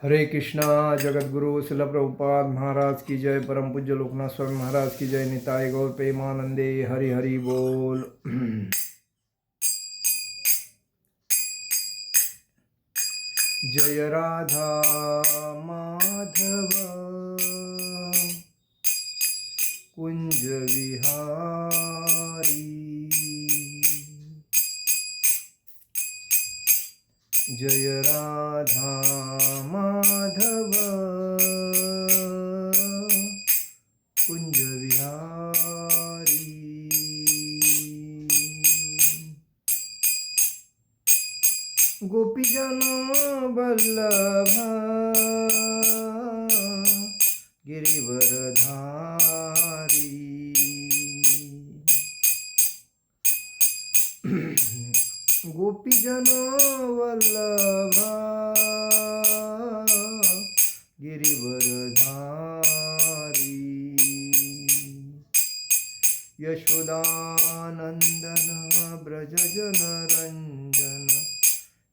हरे कृष्णा। जगत गुरु शिल प्रभुपाद महाराज की जय। परम पूज्य लोकनाथ स्वामी महाराज की जय। निताय गौर प्रेमानंदे। हरि हरि बोल। जय राधा माधव कुंज विहारी। जय राधा माधव कुंज विहारी। गोपीजन वल्लभ गिरिवरधारी। गोपीजन वल्लभ गिरिवरधारी। यशोदानंदन ब्रज जन रंजन।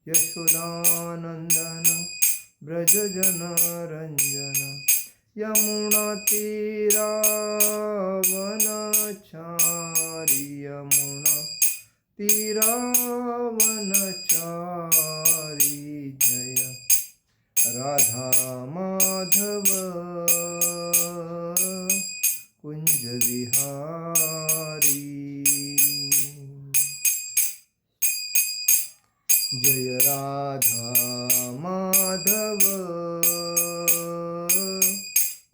यशोदानंदन ब्रज जन रंजन। यमुना तीरावनचारी। यमुना तीरावनचारी। जय राधा माधव कुंज विहारी। जय राधा माधव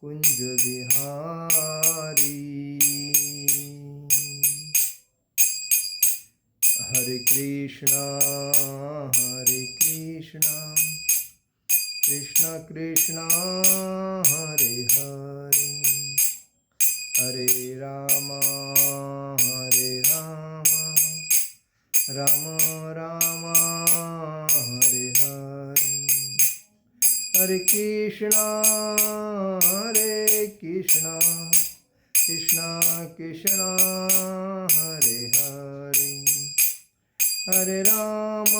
कुंज विहारी। हरे कृष्णा कृष्ण कृष्ण हरे हरे। हरे राम राम राम हरे हरे। हरे कृष्णा कृष्ण कृष्ण हरे हरे। हरे राम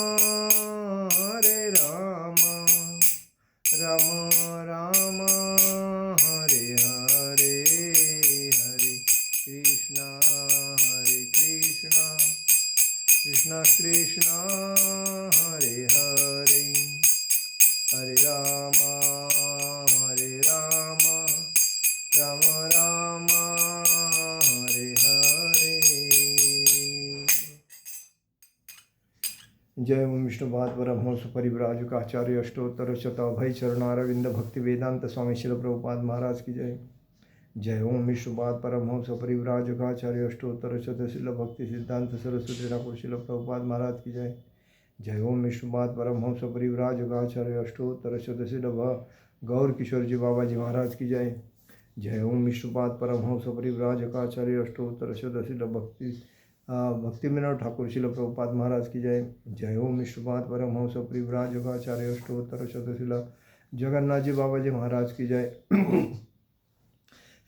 राम राम हरे हरे। हरे कृष्णा कृष्ण कृष्ण हरे हरे। हरे राम राम राम हरे हरे। जय ओम विष्णुपाद परमहंस परिव्राजकाचार्य अष्टोत्तर शताभय चरणारविंद भक्ति वेदांत स्वामी शिल प्रभुपाद महाराज की जय। जय ओम विष्णुपाद परमहंस परिव्राजकाचार्य अष्टोत्तर शतशिल भक्ति सिद्धांत सरस्वती ठाकुर शिल प्रभुपाद महाराज की जय। जय ओम विष्णुपाद परमहंस परिव्राजकाचार्य अष्टोत्तर शतशिल गौर किशोर जी बाबा जी महाराज की जय। जय ओम विष्णुपाद परमहंस परिव्राजकाचार्य अष्टोत्तर शतशिल भक्ति विनोद ठाकुर शिल प्रभुपाद महाराज की जय। जय ओम विष्णुपाद परमहंस परिव्राजकाचार्य अष्टोत्तर शतशिल जगन्नाथ जी बाबा जी महाराज की जय।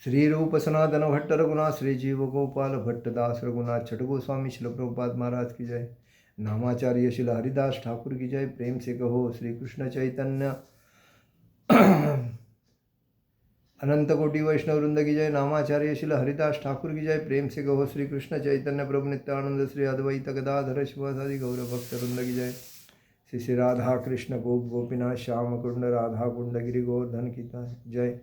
श्री रूप सनातन भट्ट रघुनाथ श्री जीव गोपाल भट्ट दास रघुनाथ छठ गोस्वामी शिल प्रभुपाद महाराज की जय। नामाचार्य शिल हरिदास ठाकुर की जय। प्रेम से कहो श्री कृष्ण चैतन्य अनंत कोटि वैष्णव वृंद की जय। नामाचार्य शिल हरिदास ठाकुर की जय। प्रेम से कहो श्री कृष्ण चैतन्य प्रभु नित्यानंद श्री अद्वैत गदाधर शिवासादि गौर भक्त वृंद की जय। श्री श्री राधा कृष्ण गोप गोपीनाथ श्याम कुंड राधा कुंड गिरि गोवर्धन की जय।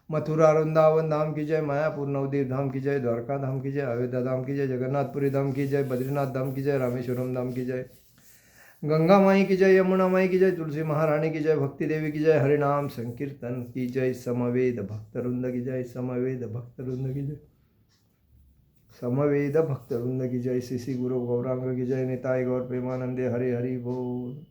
मथुरा वृंदावन धाम की जय। मायापुर नवदीप धाम की जय। द्वारका धाम की जय। अयोध्या धाम की जय। जगन्नाथपुरी धाम की जय। बद्रीनाथ धाम की जय। रामेश्वरम धाम की जय। गंगा माई की जय। यमुना माई की जय। तुलसी महारानी की जय। भक्ति देवी की जय। हरिनाम संकीर्तन की जय। समवेद भक्तवृंद की जय। समवेद भक्तवृंद की जय। समवेद भक्तवृंद की जय। श्री श्री गुरु गौरांग की जय। निताय गौर प्रेमानंदे। हरि हरि बोल।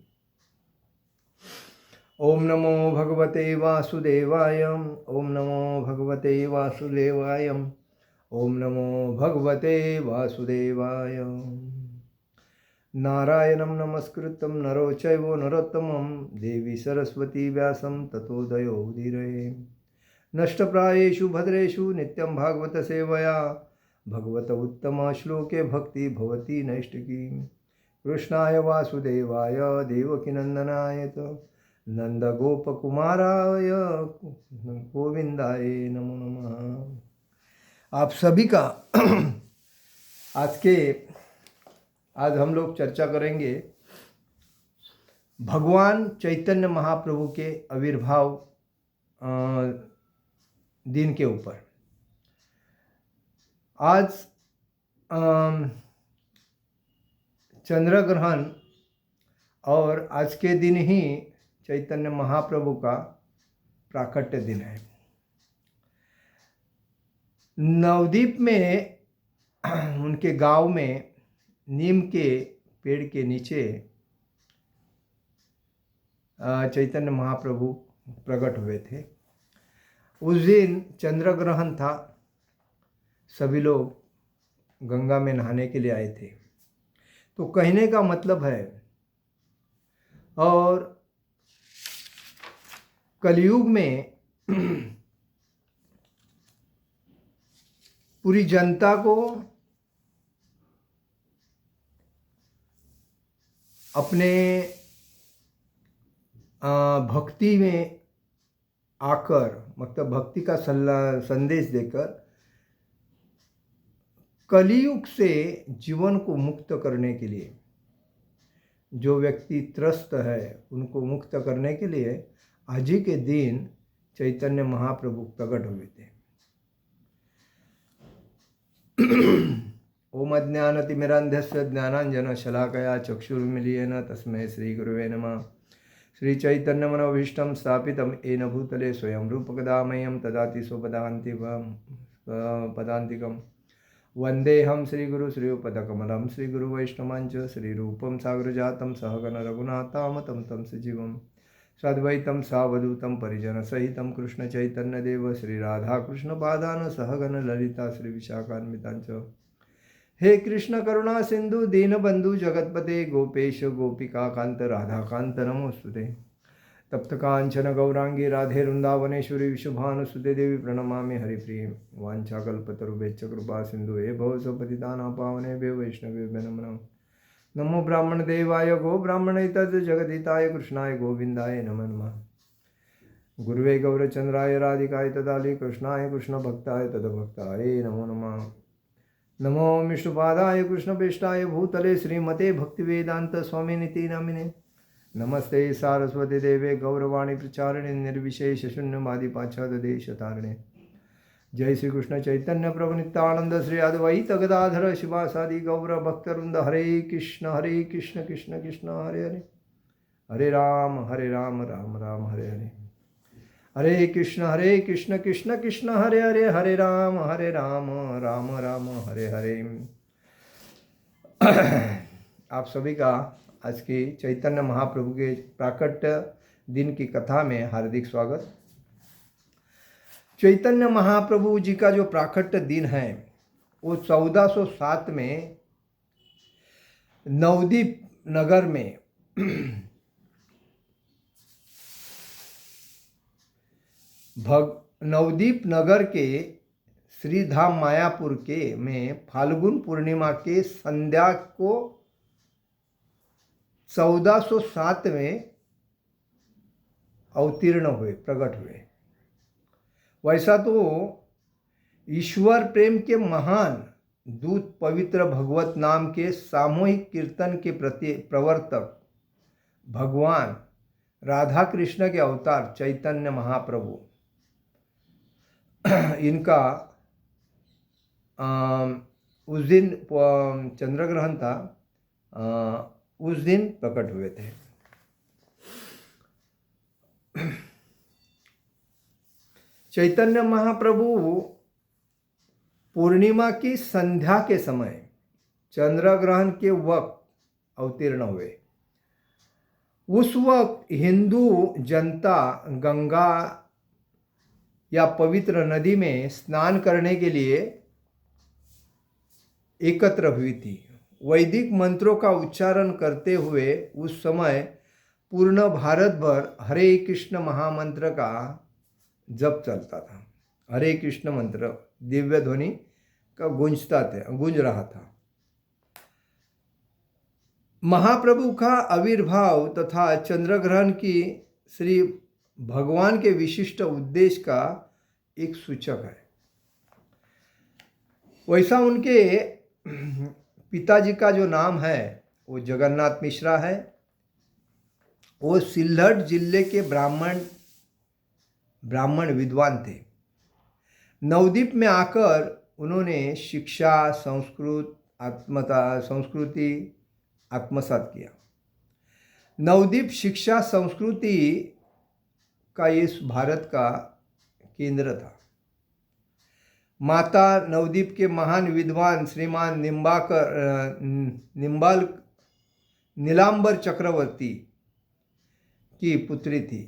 ओम नमो भगवते वासुदेवाय। ओम नमो भगवते वासुदेवाय। ओम नमो भगवते वासुदेवाय। नारायणं नमस्कृतं नरो चैव नरोत्तमं देवी सरस्वती व्यासं ततो दयोदीरये। नष्टप्रायेषु भद्रेषु नित्यं भागवत सेवया भगवत उत्तम श्लोके भक्ति भवति नैष्टिकी। कृष्णाय वासुदेवाय देवकीनंदनाय च नंदगोपकुमाराय गोविंदाय नमो नमः। आप सभी का आज हम लोग चर्चा करेंगे भगवान चैतन्य महाप्रभु के आविर्भाव दिन के ऊपर। आज चंद्र ग्रहण और आज के दिन ही चैतन्य महाप्रभु का प्राकट्य दिन है। नवद्वीप में उनके गांव में नीम के पेड़ के नीचे चैतन्य महाप्रभु प्रकट हुए थे। उस दिन चंद्र ग्रहण था। सभी लोग गंगा में नहाने के लिए आए थे। तो कहने का मतलब है, और कलयुग में पूरी जनता को अपने भक्ति में आकर, मतलब भक्ति का संदेश देकर कलयुग से जीवन को मुक्त करने के लिए, जो व्यक्ति त्रस्त है उनको मुक्त करने के लिए आज ही के दिन चैतन्य महाप्रभु प्रकट हुए थे। ओम अज्ञानतिमिरान्धस्य ज्ञानांजन शलाकया चक्षुरुन्मीलितेन तस्मै श्री गुरुवे नमः। श्री चैतन्य मनोभीष्टं स्थापितं येन भूतले स्वयं रूपकदा मह्यं ददाति स्वपदान्तिकं। वन्देऽहं श्रीगुरु श्रीयुतपदकमलं श्रीगुरुवैष्णवञ्च श्रीरूपं साग्रजातं सहगण रघुनाथामतं तं सजीवं सद्वैतं सावधूतं परिजनसहितं कृष्णचैतन्यदेव श्रीराधाकृष्णपादान् सहगण ललिता श्रीविशाखान्विताञ्च। हे कृष्ण करुणा सिंधु दीनबंधु जगतपते गोपेश गोपिकाकांत राधाकांत नमोस्तुते। तप्त कांचन गौरांगी राधे वृंदावनेश्वरी विशुभानुसुते देवी प्रणमामि हरिप्रिये। वाञ्छाकल्पतरुभ्यश्च कृपा सिंधु हे भवसपतितानां पावनेभ्यो वैष्णवेभ्यो नमो नमः। नमो ब्राह्मण देवाय गो ब्राह्मणेतर जगदिताय कृष्णाय गोविंदाय नमो नमः। गुरुवे गौरचंद्राय राधिकाय तदालि कृष्णाय कृष्ण भक्ताय तदभक्ताय नमो नमः। नमो विष्णुपादाय कृष्णपेष्टाय भूतले श्रीमते भक्तिवेदांत स्वामिनिति नामिने। नमस्ते सारस्वती देवे गौरवाणी प्रचारिणे निर्विशेष शून्यवादी पाश्चात्य जय श्री कृष्ण चैतन्य प्रभु नित्यानंद श्री अद्वैत गदाधर शिवासादि गौर भक्तवृंद। हरे कृष्ण कृष्ण कृष्ण हरे हरे, हरे राम राम राम हरे हरे, हरे कृष्ण कृष्ण कृष्ण हरे हरे, हरे राम राम राम हरे हरे। आप सभी का आज की चैतन्य महाप्रभु के प्राकट्य दिन की कथा में हार्दिक स्वागत। चैतन्य महाप्रभु जी का जो प्राकट्य दिन है वो 1407 में नवद्वीप नगर में नवद्वीप नगर के श्रीधाम मायापुर के में फाल्गुन पूर्णिमा के संध्या को 1407 में अवतीर्ण हुए, प्रकट हुए। वैसा तो ईश्वर प्रेम के महान दूत पवित्र भगवत नाम के सामूहिक कीर्तन के प्रति प्रवर्तक भगवान राधा कृष्ण के अवतार चैतन्य महाप्रभु, इनका उस दिन चंद्र ग्रहण था, उस दिन प्रकट हुए थे। चैतन्य महाप्रभु पूर्णिमा की संध्या के समय चंद्र ग्रहण के वक्त अवतीर्ण हुए। उस वक्त हिंदू जनता गंगा या पवित्र नदी में स्नान करने के लिए एकत्र हुई थी। वैदिक मंत्रों का उच्चारण करते हुए उस समय पूर्ण भारत भर हरे कृष्ण महामंत्र का जप चलता था। हरे कृष्ण मंत्र दिव्य ध्वनि का गूंज रहा था। महाप्रभु का आविर्भाव तथा चंद्र ग्रहण की श्री भगवान के विशिष्ट उद्देश्य का एक सूचक है। वैसा उनके पिताजी का जो नाम है वो जगन्नाथ मिश्रा है। वो सिल्हट जिले के ब्राह्मण विद्वान थे। नवद्वीप में आकर उन्होंने शिक्षा संस्कृति आत्मसात किया। नवद्वीप शिक्षा संस्कृति का ये भारत का केंद्र था। माता नवद्वीप के महान विद्वान श्रीमान नीलांबर चक्रवर्ती की पुत्री थी।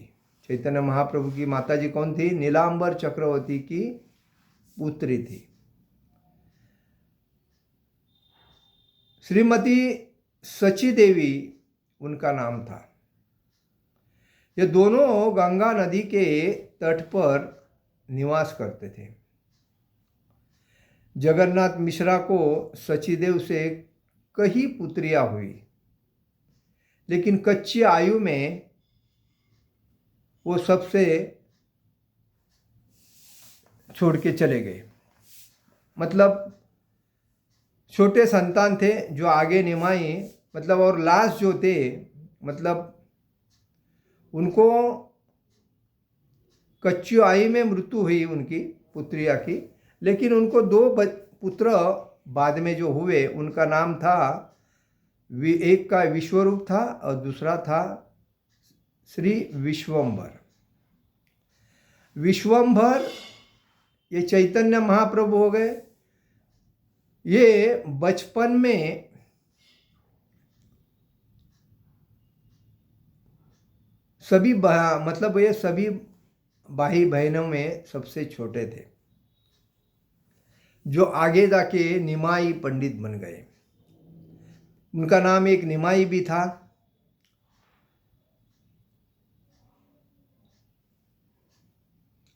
चैतन्य महाप्रभु की माताजी कौन थी? नीलांबर चक्रवर्ती की पुत्री थी। श्रीमती सची देवी उनका नाम था। ये दोनों गंगा नदी के तट पर निवास करते थे। जगन्नाथ मिश्रा को सचीदेव से कई पुत्रियां हुई, लेकिन कच्ची आयु में वो सबसे छोड़ के चले गए। मतलब छोटे संतान थे जो आगे निमाई, मतलब और लास्ट जो थे, मतलब उनको कच्ची आयु में मृत्यु हुई उनकी पुत्रिया की। लेकिन उनको दो पुत्र बाद में जो हुए, उनका नाम था, एक का विश्वरूप था और दूसरा था श्री विश्वंभर। विश्वंभर ये चैतन्य महाप्रभु हो गए। ये बचपन में सभी मतलब ये सभी भाई बहनों में सबसे छोटे थे, जो आगे जाके निमाई पंडित बन गए। उनका नाम एक निमाई भी था।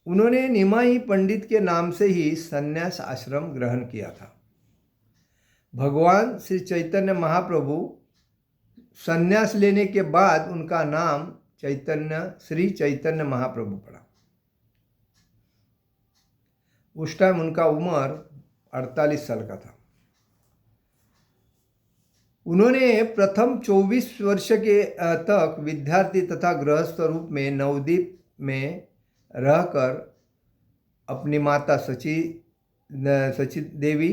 उन्होंने निमाई पंडित के नाम से ही संन्यास आश्रम ग्रहण किया था। भगवान श्री चैतन्य महाप्रभु संन्यास लेने के बाद उनका नाम श्री चैतन्य महाप्रभु पड़ा। उस टाइम उनका उम्र 48 साल का था। उन्होंने प्रथम 24 वर्ष के तक विद्यार्थी तथा गृहस्थ रूप में नवद्वीप में रहकर अपनी माता सची देवी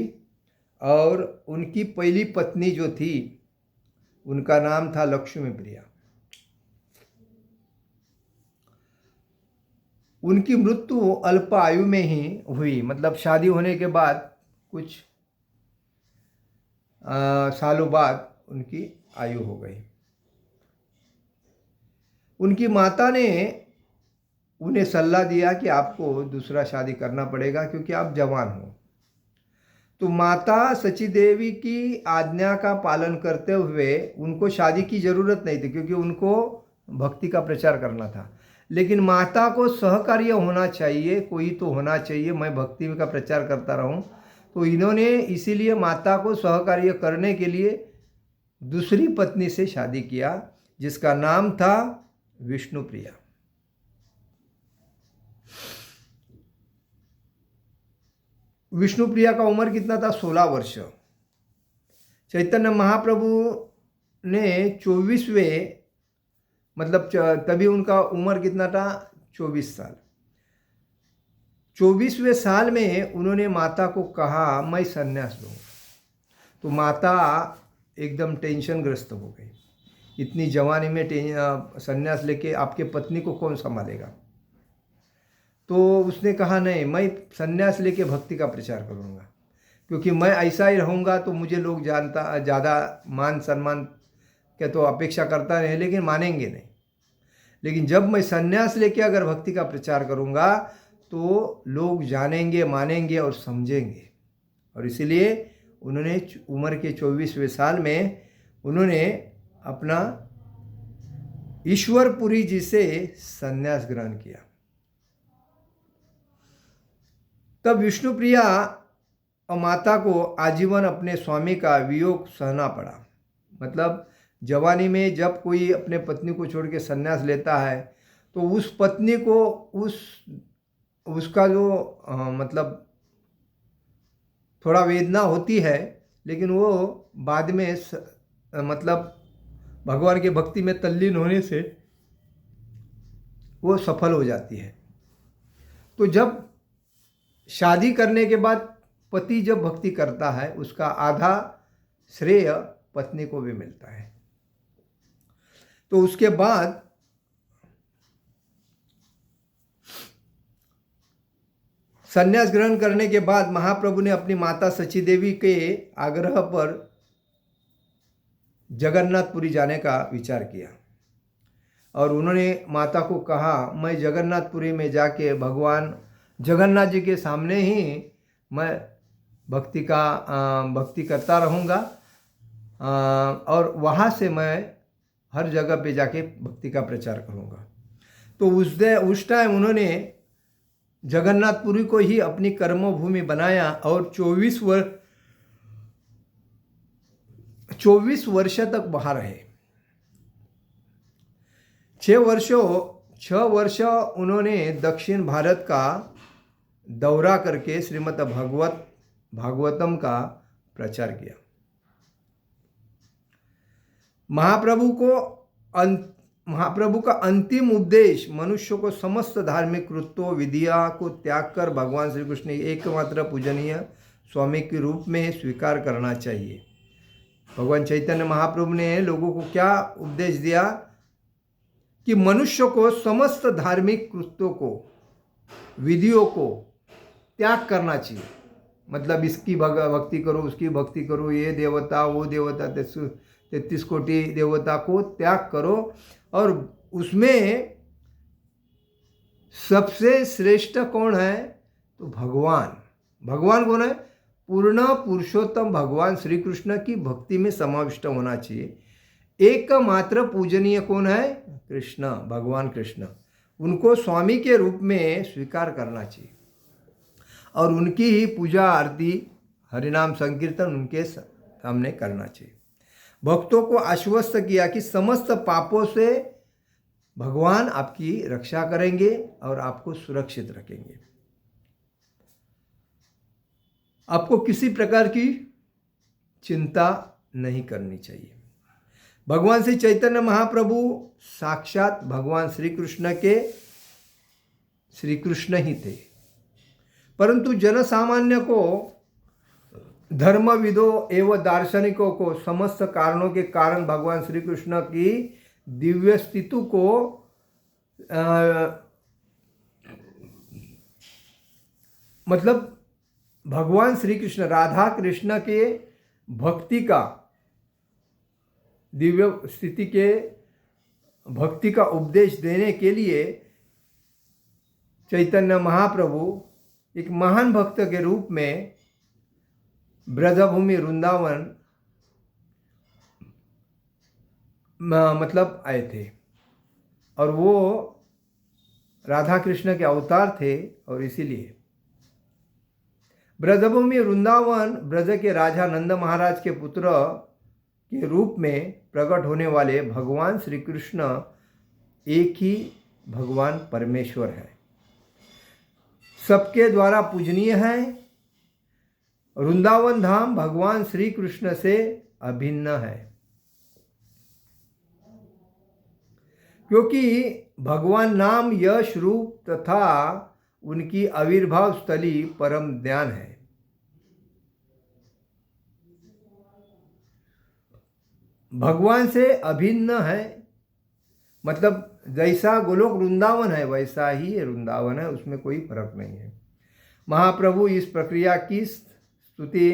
और उनकी पहली पत्नी जो थी, उनका नाम था लक्ष्मी प्रिया। उनकी मृत्यु अल्प आयु में ही हुई। मतलब शादी होने के बाद कुछ सालों बाद उनकी आयु हो गई। उनकी माता ने उन्हें सलाह दिया कि आपको दूसरा शादी करना पड़ेगा क्योंकि आप जवान हो। तो माता सची देवी की आज्ञा का पालन करते हुए उनको शादी की ज़रूरत नहीं थी, क्योंकि उनको भक्ति का प्रचार करना था। लेकिन माता को सहकार्य होना चाहिए, कोई तो होना चाहिए, मैं भक्ति का प्रचार करता रहूं। तो इन्होंने इसीलिए माता को सहकार्य करने के लिए दूसरी पत्नी से शादी किया, जिसका नाम था विष्णुप्रिया। विष्णुप्रिया का उम्र कितना था? 16 वर्ष। चैतन्य महाप्रभु ने 24वें, मतलब तभी उनका उम्र कितना था? 24 साल। 24वें साल में उन्होंने माता को कहा मैं संन्यास लूँ। तो माता एकदम टेंशन ग्रस्त हो गई। इतनी जवानी में संन्यास लेके आपके पत्नी को कौन संभालेगा? तो उसने कहा नहीं, मैं संन्यास लेके भक्ति का प्रचार करूँगा, क्योंकि मैं ऐसा ही रहूँगा तो मुझे लोग ज़्यादा मान सम्मान के तो अपेक्षा करता रहे, लेकिन मानेंगे नहीं। लेकिन जब मैं संन्यास लेके अगर भक्ति का प्रचार करूँगा तो लोग जानेंगे, मानेंगे और समझेंगे। और इसीलिए उन्होंने उम्र के 24वें साल में उन्होंने अपना ईश्वरपुरी जी से संन्यास ग्रहण किया। तब विष्णुप्रिया और माता को आजीवन अपने स्वामी का वियोग सहना पड़ा। मतलब जवानी में जब कोई अपने पत्नी को छोड़ के संन्यास लेता है तो उस पत्नी को उसका जो मतलब थोड़ा वेदना होती है, लेकिन वो बाद में मतलब भगवान की भक्ति में तल्लीन होने से वो सफल हो जाती है। तो जब शादी करने के बाद पति जब भक्ति करता है, उसका आधा श्रेय पत्नी को भी मिलता है। तो उसके बाद संन्यास ग्रहण करने के बाद महाप्रभु ने अपनी माता सची देवी के आग्रह पर जगन्नाथपुरी जाने का विचार किया और उन्होंने माता को कहा, मैं जगन्नाथपुरी में जाके भगवान जगन्नाथ जी के सामने ही मैं भक्ति करता रहूँगा और वहाँ से मैं हर जगह पे जाके भक्ति का प्रचार करूँगा। तो उस टाइम उन्होंने जगन्नाथपुरी को ही अपनी कर्मभूमि बनाया और 24 वर्ष तक वहाँ रहे। 6 वर्ष उन्होंने दक्षिण भारत का दौरा करके श्रीमद् भागवतम का प्रचार किया। महाप्रभु का अंतिम उद्देश्य मनुष्य को समस्त धार्मिक कृत्यों विधिया को त्याग कर भगवान श्री कृष्ण एकमात्र पूजनीय स्वामी के रूप में स्वीकार करना चाहिए। भगवान चैतन्य महाप्रभु ने लोगों को क्या उपदेश दिया कि मनुष्य को समस्त धार्मिक कृत्यों को विधियों को त्याग करना चाहिए। मतलब इसकी भक्ति करो, उसकी भक्ति करो, ये देवता वो देवता 33 कोटि देवता को त्याग करो और उसमें सबसे श्रेष्ठ कौन है? तो भगवान कौन है? पूर्ण पुरुषोत्तम भगवान श्री कृष्ण की भक्ति में समाविष्ट होना चाहिए। एकमात्र पूजनीय कौन है? कृष्ण, भगवान कृष्ण। उनको स्वामी के रूप में स्वीकार करना चाहिए और उनकी ही पूजा आरती हरिनाम संकीर्तन उनके सामने करना चाहिए। भक्तों को आश्वस्त किया कि समस्त पापों से भगवान आपकी रक्षा करेंगे और आपको सुरक्षित रखेंगे। आपको किसी प्रकार की चिंता नहीं करनी चाहिए। भगवान श्री चैतन्य महाप्रभु साक्षात भगवान श्री कृष्ण ही थे, परंतु जनसामान्य को, धर्मविदों एवं दार्शनिकों को समस्त कारणों के कारण भगवान श्री कृष्ण की दिव्य स्थिति को मतलब भगवान श्री कृष्ण राधा कृष्ण के भक्ति का दिव्य स्थिति के भक्ति का उपदेश देने के लिए चैतन्य महाप्रभु एक महान भक्त के रूप में ब्रजभूमि वृंदावन मतलब आए थे और वो राधा कृष्ण के अवतार थे। और इसीलिए ब्रजभूमि वृंदावन ब्रज के राजा नंद महाराज के पुत्र के रूप में प्रकट होने वाले भगवान श्री कृष्ण एक ही भगवान परमेश्वर है, सबके द्वारा पूजनीय है। वृंदावन धाम भगवान श्री कृष्ण से अभिन्न है, क्योंकि भगवान नाम यश रूप तथा उनकी आविर्भाव स्थली परम ध्यान है। भगवान से अभिन्न है मतलब जैसा गोलोक वृंदावन है वैसा ही वृंदावन है, उसमें कोई फर्क नहीं है। महाप्रभु इस प्रक्रिया की स्तुति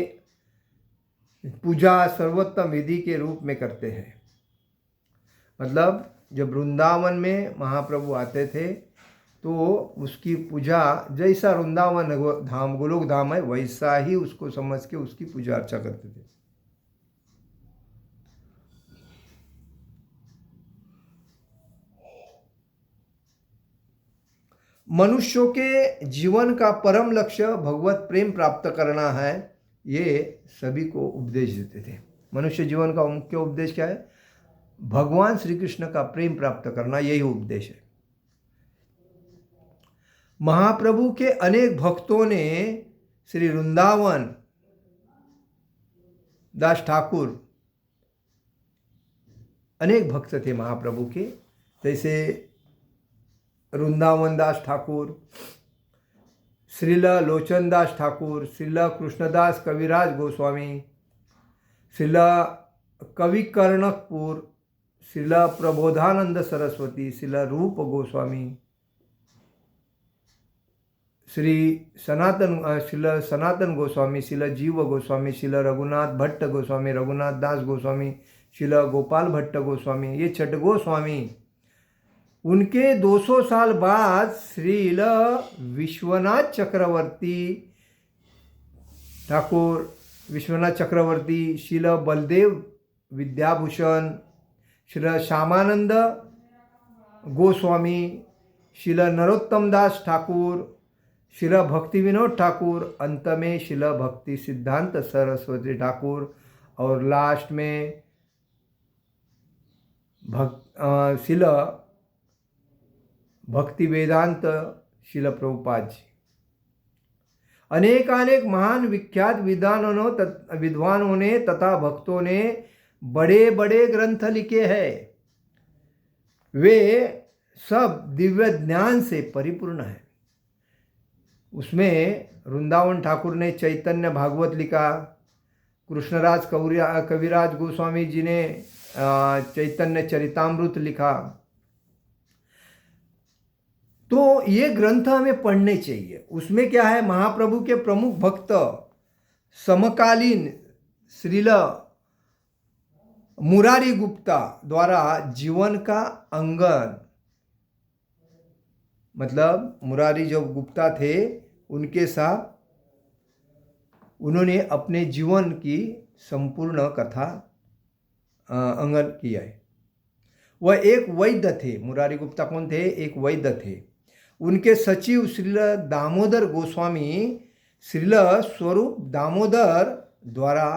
पूजा सर्वोत्तम विधि के रूप में करते हैं। मतलब जब वृंदावन में महाप्रभु आते थे तो उसकी पूजा जैसा वृंदावन धाम गोलोक धाम है वैसा ही उसको समझ के उसकी पूजा अर्चा करते थे। मनुष्यों के जीवन का परम लक्ष्य भगवत प्रेम प्राप्त करना है, ये सभी को उपदेश देते थे। मनुष्य जीवन का मुख्य उपदेश क्या है? भगवान श्री कृष्ण का प्रेम प्राप्त करना, यही उपदेश है। महाप्रभु के अनेक भक्तों ने श्री वृंदावन दास ठाकुर, अनेक भक्त थे महाप्रभु के, जैसे वृंदावन दास ठाकुर, श्रील लोचन दास ठाकुर, श्रील कृष्णदास कविराज गोस्वामी, श्रील कविकर्णकपुर, श्रील प्रबोधानंद सरस्वती, श्रील रूप गोस्वामी, श्री सनातन गोस्वामी, श्रील जीव गोस्वामी, श्रील रघुनाथ भट्ट गोस्वामी, रघुनाथ दास गोस्वामी, श्रील गोपाल भट्ट गोस्वामी, ये 6 गोस्वामी। उनके 200 साल बाद श्रील विश्वनाथ चक्रवर्ती ठाकुर, विश्वनाथ चक्रवर्ती, श्रील बलदेव विद्याभूषण, श्रील श्यामानंद गोस्वामी, श्रील नरोत्तम दास ठाकुर, श्रील भक्ति विनोद ठाकुर, अंत में श्रील भक्ति सिद्धांत सरस्वती ठाकुर, और लास्ट में श्रील भक्ति वेदांत श्रील प्रभुपाद जी। अनेकानेक महान विख्यात विद्वानों ने तथा भक्तों ने बड़े बड़े ग्रंथ लिखे हैं। वे सब दिव्य ज्ञान से परिपूर्ण है। उसमें वृंदावन ठाकुर ने चैतन्य भागवत लिखा, कृष्णराज कविराज गोस्वामी जी ने चैतन्य चरितामृत लिखा। तो ये ग्रंथ हमें पढ़ने चाहिए। उसमें क्या है, महाप्रभु के प्रमुख भक्त समकालीन श्रील मुरारी गुप्ता द्वारा जीवन का अंगन, मतलब मुरारी जो गुप्ता थे उनके साथ उन्होंने अपने जीवन की संपूर्ण कथा अंगन किया है। वह एक वैद्य थे। मुरारी गुप्ता कौन थे? एक वैद्य थे। उनके सचिव श्रील दामोदर गोस्वामी श्रील स्वरूप दामोदर द्वारा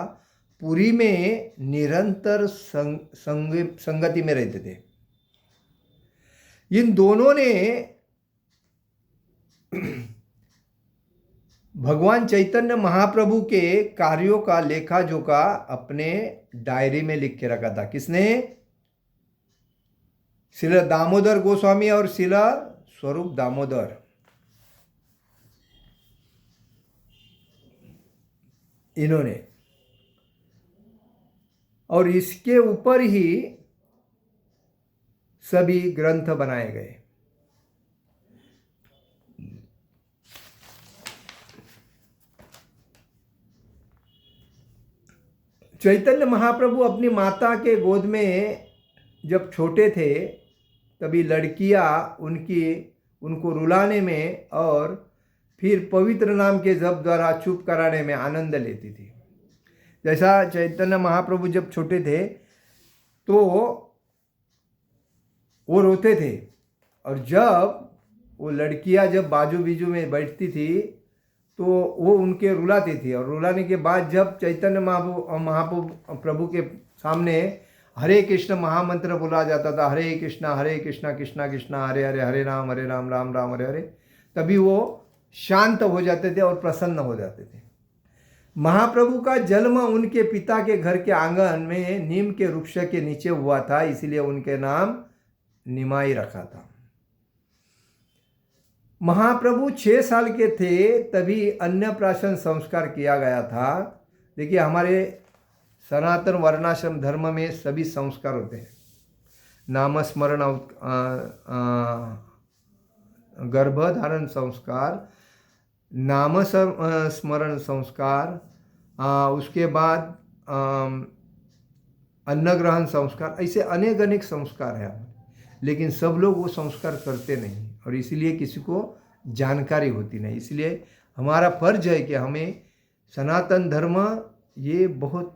पुरी में निरंतर संगति में रहते थे। इन दोनों ने भगवान चैतन्य महाप्रभु के कार्यों का लेखा जोखा अपने डायरी में लिख के रखा था। किसने? श्रील दामोदर गोस्वामी और श्रील स्वरूप दामोदर। इन्होंने, और इसके ऊपर ही सभी ग्रंथ बनाए गए। चैतन्य महाप्रभु अपनी माता के गोद में जब छोटे थे तभी लड़कियां उनको रुलाने में और फिर पवित्र नाम के जप द्वारा चुप कराने में आनंद लेती थी। जैसा चैतन्य महाप्रभु जब छोटे थे तो वो रोते थे, और जब वो लड़कियां जब बाजू बीजू में बैठती थी तो वो उनके रुलाती थी। और रुलाने के बाद जब चैतन्य महाप्रभु के सामने हरे कृष्ण महामंत्र बोला जाता था, हरे कृष्णा कृष्णा कृष्णा हरे हरे, हरे राम राम राम हरे हरे, तभी वो शांत हो जाते थे और प्रसन्न हो जाते थे। महाप्रभु का जन्म उनके पिता के घर के आंगन में नीम के वृक्ष के नीचे हुआ था, इसीलिए उनके नाम निमाई रखा था। महाप्रभु 6 साल के थे तभी अन्नप्राशन संस्कार किया गया था। देखिए, हमारे सनातन वर्णाश्रम धर्म में सभी संस्कार होते हैं। नामस्मरण, गर्भधारण संस्कार, नाम स्मरण संस्कार, उसके बाद अन्न ग्रहण संस्कार, ऐसे अनेक संस्कार हैं। लेकिन सब लोग वो संस्कार करते नहीं, और इसीलिए किसी को जानकारी होती नहीं। इसलिए हमारा फर्ज है कि हमें सनातन धर्म ये बहुत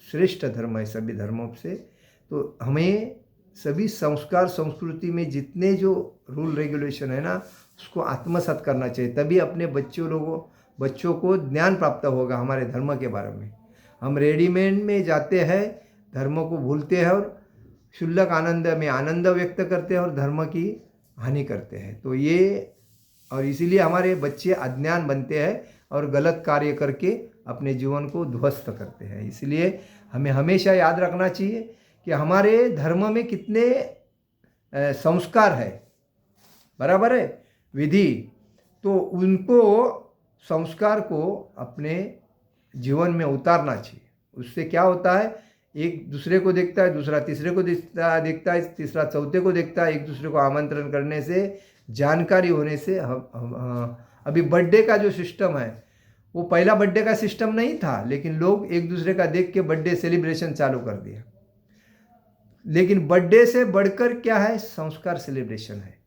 श्रेष्ठ धर्म है सभी धर्मों से। तो हमें सभी संस्कार संस्कृति में जितने जो रूल रेगुलेशन है ना, उसको आत्मसात करना चाहिए। तभी अपने बच्चों को ज्ञान प्राप्त होगा हमारे धर्म के बारे में। हम रेडीमेड में जाते हैं, धर्म को भूलते हैं और क्षुल्लक आनंद में आनंद व्यक्त करते हैं और धर्म की हानि करते हैं। तो ये और इसीलिए हमारे बच्चे अज्ञान बनते हैं और गलत कार्य करके अपने जीवन को ध्वस्त करते हैं। इसलिए हमें हमेशा याद रखना चाहिए कि हमारे धर्म में कितने संस्कार है, बराबर है, विधि, तो उनको संस्कार को अपने जीवन में उतारना चाहिए। उससे क्या होता है, एक दूसरे को देखता है, दूसरा तीसरे को देखता है, तीसरा चौथे को देखता है। एक दूसरे को आमंत्रण करने से, जानकारी होने से अभी बर्थडे का जो सिस्टम है वो पहला बर्थडे का सिस्टम नहीं था, लेकिन लोग एक दूसरे का देख के बर्थडे सेलिब्रेशन चालू कर दिया। लेकिन बर्थडे से बढ़कर क्या है, संस्कार सेलिब्रेशन है।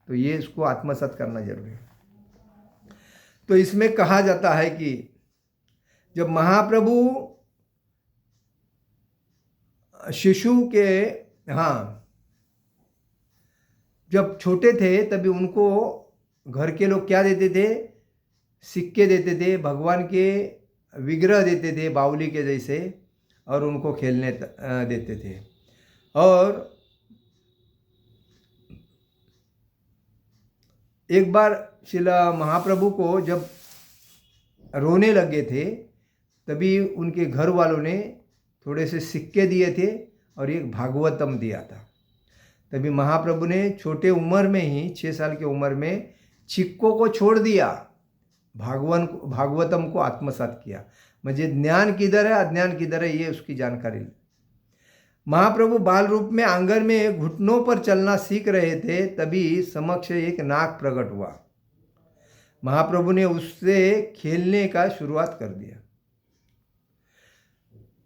तो ये इसको आत्मसात करना जरूरी है। तो इसमें कहा जाता है कि जब महाप्रभु शिशु के जब छोटे थे तभी उनको घर के लोग क्या देते थे, सिक्के देते थे, भगवान के विग्रह देते थे बावली के जैसे, और उनको खेलने देते थे। और एक बार शिला महाप्रभु को जब रोने लगे थे तभी उनके घर वालों ने थोड़े से सिक्के दिए थे और एक भागवतम दिया था। तभी महाप्रभु ने छोटे उम्र में ही 6 साल की उम्र में सिक्कों को छोड़ दिया, भागवतम को आत्मसात किया। मुझे ज्ञान किधर है, अज्ञान किधर है, ये उसकी जानकारी। महाप्रभु बाल रूप में आंगन में घुटनों पर चलना सीख रहे थे, तभी समक्ष एक नाग प्रकट हुआ। महाप्रभु ने उससे खेलने का शुरुआत कर दिया,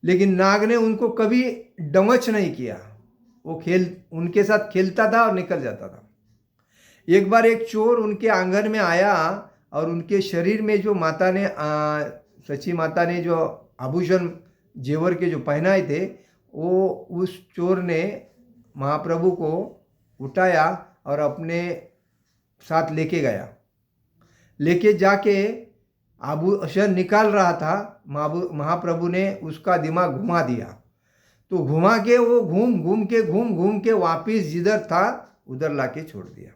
लेकिन नाग ने उनको कभी डमच नहीं किया। वो उनके साथ खेलता था और निकल जाता था। एक बार एक चोर उनके आंगन में आया और उनके शरीर में जो सची माता ने जो आभूषण जेवर के जो पहनाए थे, वो उस चोर ने महाप्रभु को उठाया और अपने साथ लेके गया। लेके जाके आभूषण निकाल रहा था, महाप्रभु ने उसका दिमाग घुमा दिया। तो घुमा के वो घूम घूम के वापिस जिधर था उधर लाके छोड़ दिया।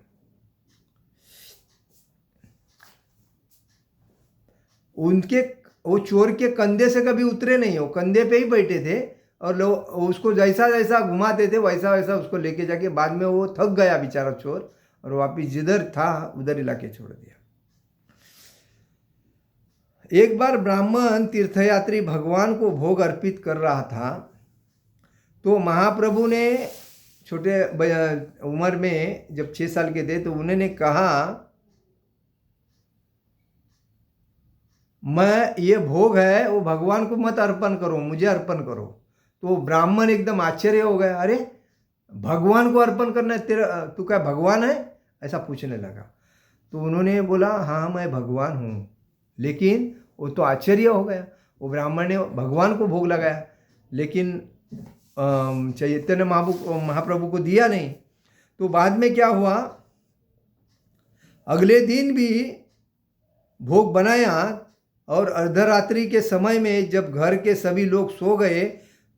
वो चोर के कंधे से कभी उतरे नहीं, वो कंधे पे ही बैठे थे और लोग उसको जैसा जैसा घुमाते थे वैसा वैसा उसको लेके जाके बाद में वो थक गया बेचारा चोर, और वापिस जिधर था उधर ही लाके छोड़ दिया। एक बार ब्राह्मण तीर्थयात्री भगवान को भोग अर्पित कर रहा था, तो महाप्रभु ने छोटे उम्र में जब 6 साल के थे तो उन्होंने कहा, मैं ये भोग है वो भगवान को मत अर्पण करो, मुझे अर्पण करो। तो ब्राह्मण एकदम आश्चर्य हो गया, अरे भगवान को अर्पण करना है, तेरा तू क्या भगवान है, ऐसा पूछने लगा। तो उन्होंने बोला, हाँ मैं भगवान हूँ। लेकिन वो तो आश्चर्य हो गया, वो ब्राह्मण ने भगवान को भोग लगाया लेकिन चैतन्य महाप्रभु को दिया नहीं। तो बाद में क्या हुआ, अगले दिन भी भोग बनाया और अर्धरात्रि के समय में जब घर के सभी लोग सो गए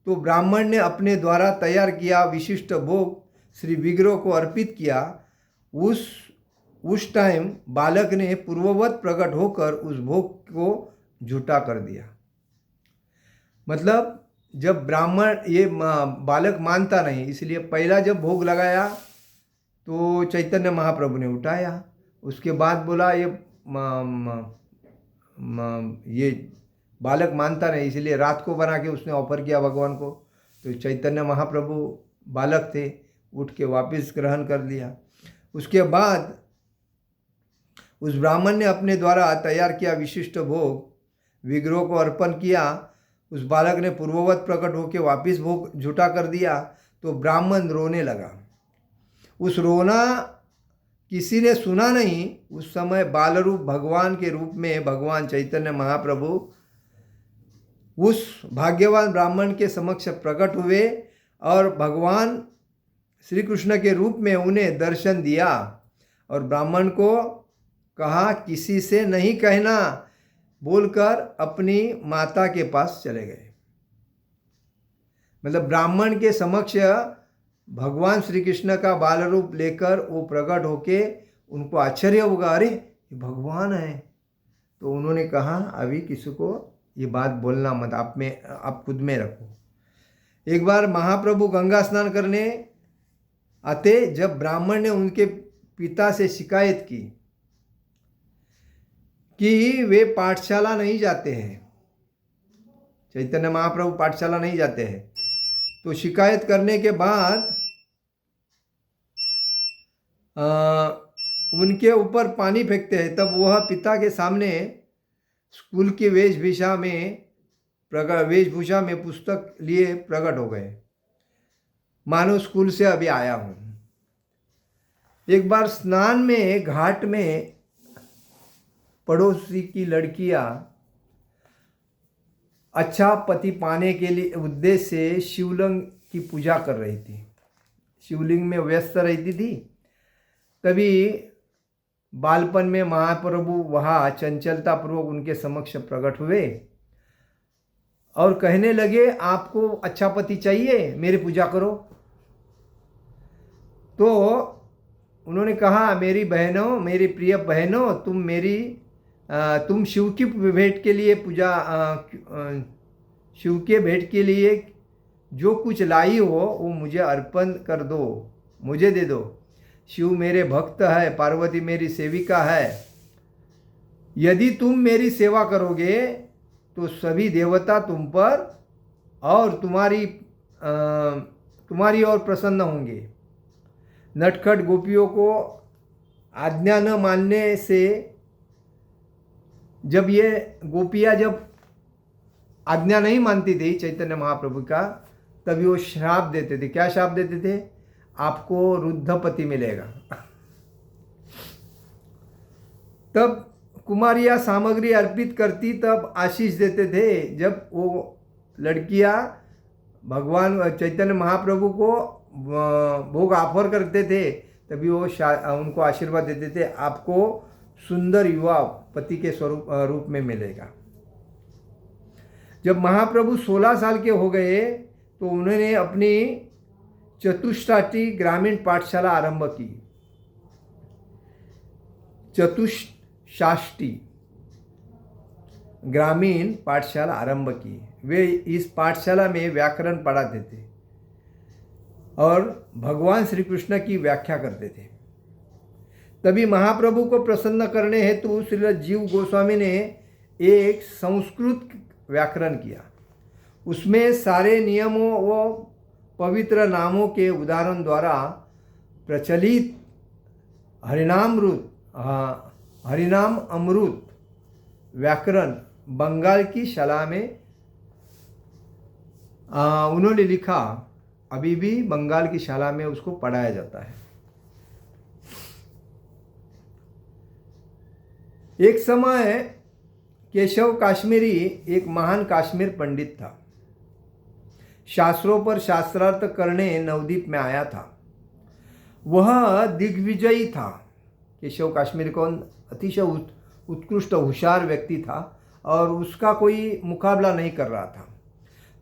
तो ब्राह्मण ने अपने द्वारा तैयार किया विशिष्ट भोग श्री विग्रह को अर्पित किया। उस टाइम बालक ने पूर्ववत प्रकट होकर उस भोग को झूठा कर दिया। मतलब जब ब्राह्मण ये बालक मानता नहीं, इसलिए पहला जब भोग लगाया तो चैतन्य महाप्रभु ने उठाया। उसके बाद बोला ये बालक मानता नहीं, इसलिए रात को बना के उसने ऑफर किया भगवान को। तो चैतन्य महाप्रभु बालक थे, उठ के वापस ग्रहण कर लिया। उसके बाद उस ब्राह्मण ने अपने द्वारा तैयार किया विशिष्ट भोग विग्रह को अर्पण किया। उस बालक ने पूर्ववत प्रकट होकर वापस भोग झूठा कर दिया। तो ब्राह्मण रोने लगा। उस रोना किसी ने सुना नहीं। उस समय बालरूप भगवान के रूप में भगवान चैतन्य महाप्रभु उस भाग्यवान ब्राह्मण के समक्ष प्रकट हुए और भगवान श्री कृष्ण के रूप में उन्हें दर्शन दिया और ब्राह्मण को कहा किसी से नहीं कहना बोलकर अपनी माता के पास चले गए। मतलब ब्राह्मण के समक्ष भगवान श्री कृष्ण का बाल रूप लेकर वो प्रकट होके उनको आश्चर्य होगा, अरे ये भगवान है। तो उन्होंने कहा अभी किसी को ये बात बोलना मत, आप खुद में रखो। एक बार महाप्रभु गंगा स्नान करने आते, जब ब्राह्मण ने उनके पिता से शिकायत की कि वे पाठशाला नहीं जाते हैं, चैतन्य महाप्रभु पाठशाला नहीं जाते हैं, तो शिकायत करने के बाद उनके ऊपर पानी फेंकते हैं, तब वह पिता के सामने स्कूल की वेशभूषा में पुस्तक लिए प्रकट हो गए, मानो स्कूल से अभी आया हूँ। एक बार स्नान में घाट में पड़ोसी की लड़कियां अच्छा पति पाने के लिए उद्देश्य से शिवलिंग की पूजा कर रही थी, शिवलिंग में व्यस्त रहती थी। तभी बालपन में महाप्रभु वहाँ चंचलतापूर्वक उनके समक्ष प्रकट हुए और कहने लगे, आपको अच्छा पति चाहिए, मेरी पूजा करो। तो उन्होंने कहा, मेरी बहनों, मेरी प्रिय बहनों, तुम शिव की भेंट के लिए शिव के भेंट के लिए जो कुछ लाई हो वो मुझे अर्पण कर दो, मुझे दे दो। शिव मेरे भक्त है, पार्वती मेरी सेविका है। यदि तुम मेरी सेवा करोगे तो सभी देवता तुम पर और तुम्हारी ओर प्रसन्न होंगे। नटखट गोपियों को आज्ञा न मानने से, जब ये गोपियाँ जब आज्ञा नहीं मानती थी चैतन्य महाप्रभु का, तभी वो श्राप देते थे। क्या श्राप देते थे? आपको रुद्ध पति मिलेगा। तब कुमारियाँ सामग्री अर्पित करती, तब आशीष देते थे। जब वो लड़कियाँ भगवान चैतन्य महाप्रभु को भोग ऑफर करते थे, तभी वो उनको आशीर्वाद देते थे, आपको सुंदर युवा पति के रूप में मिलेगा। जब महाप्रभु 16 साल के हो गए तो उन्होंने अपनी चतुष्टाटी ग्रामीण पाठशाला आरंभ की। चतुष्टाटी ग्रामीण पाठशाला आरंभ की। वे इस पाठशाला में व्याकरण पढ़ाते थे और भगवान श्री कृष्ण की व्याख्या करते थे। तभी महाप्रभु को प्रसन्न करने हेतु श्री जीव गोस्वामी ने एक संस्कृत व्याकरण किया। उसमें सारे नियमों व पवित्र नामों के उदाहरण द्वारा प्रचलित हरिनाम अमृत व्याकरण बंगाल की शाला में उन्होंने लिखा। अभी भी बंगाल की शाला में उसको पढ़ाया जाता है। एक समय केशव काश्मीरी एक महान काश्मीर पंडित था। शास्त्रों पर शास्त्रार्थ करने नवद्वीप में आया था। वह दिग्विजयी था। केशव काश्मीरी कौन अतिशय उत्कृष्ट होशियार व्यक्ति था और उसका कोई मुकाबला नहीं कर रहा था।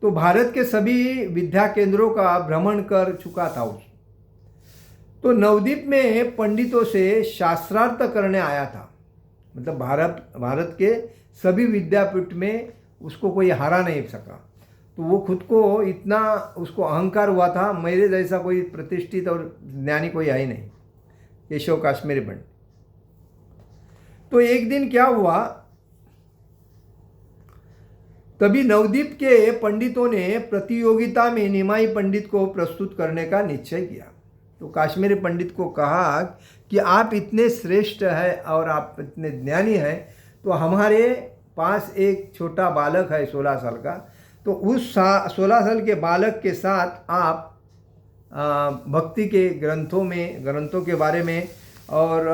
तो भारत के सभी विद्या केंद्रों का भ्रमण कर चुका था उस। तो नवद्वीप में पंडितों से शास्त्रार्थ करने आया था। मतलब भारत के सभी विद्यापीठ में उसको कोई हरा नहीं सका। तो वो खुद को इतना उसको अहंकार हुआ था, मेरे जैसा कोई प्रतिष्ठित और ज्ञानी कोई है ही नहीं, केशव काश्मीरी पंडित। तो एक दिन क्या हुआ, तभी नवद्वीप के पंडितों ने प्रतियोगिता में निमाई पंडित को प्रस्तुत करने का निश्चय किया। तो काश्मीरी पंडित को कहा कि आप इतने श्रेष्ठ हैं और आप इतने ज्ञानी हैं, तो हमारे पास एक छोटा बालक है 16 साल का, तो उस 16 साल के बालक के साथ आप भक्ति के ग्रंथों के बारे में और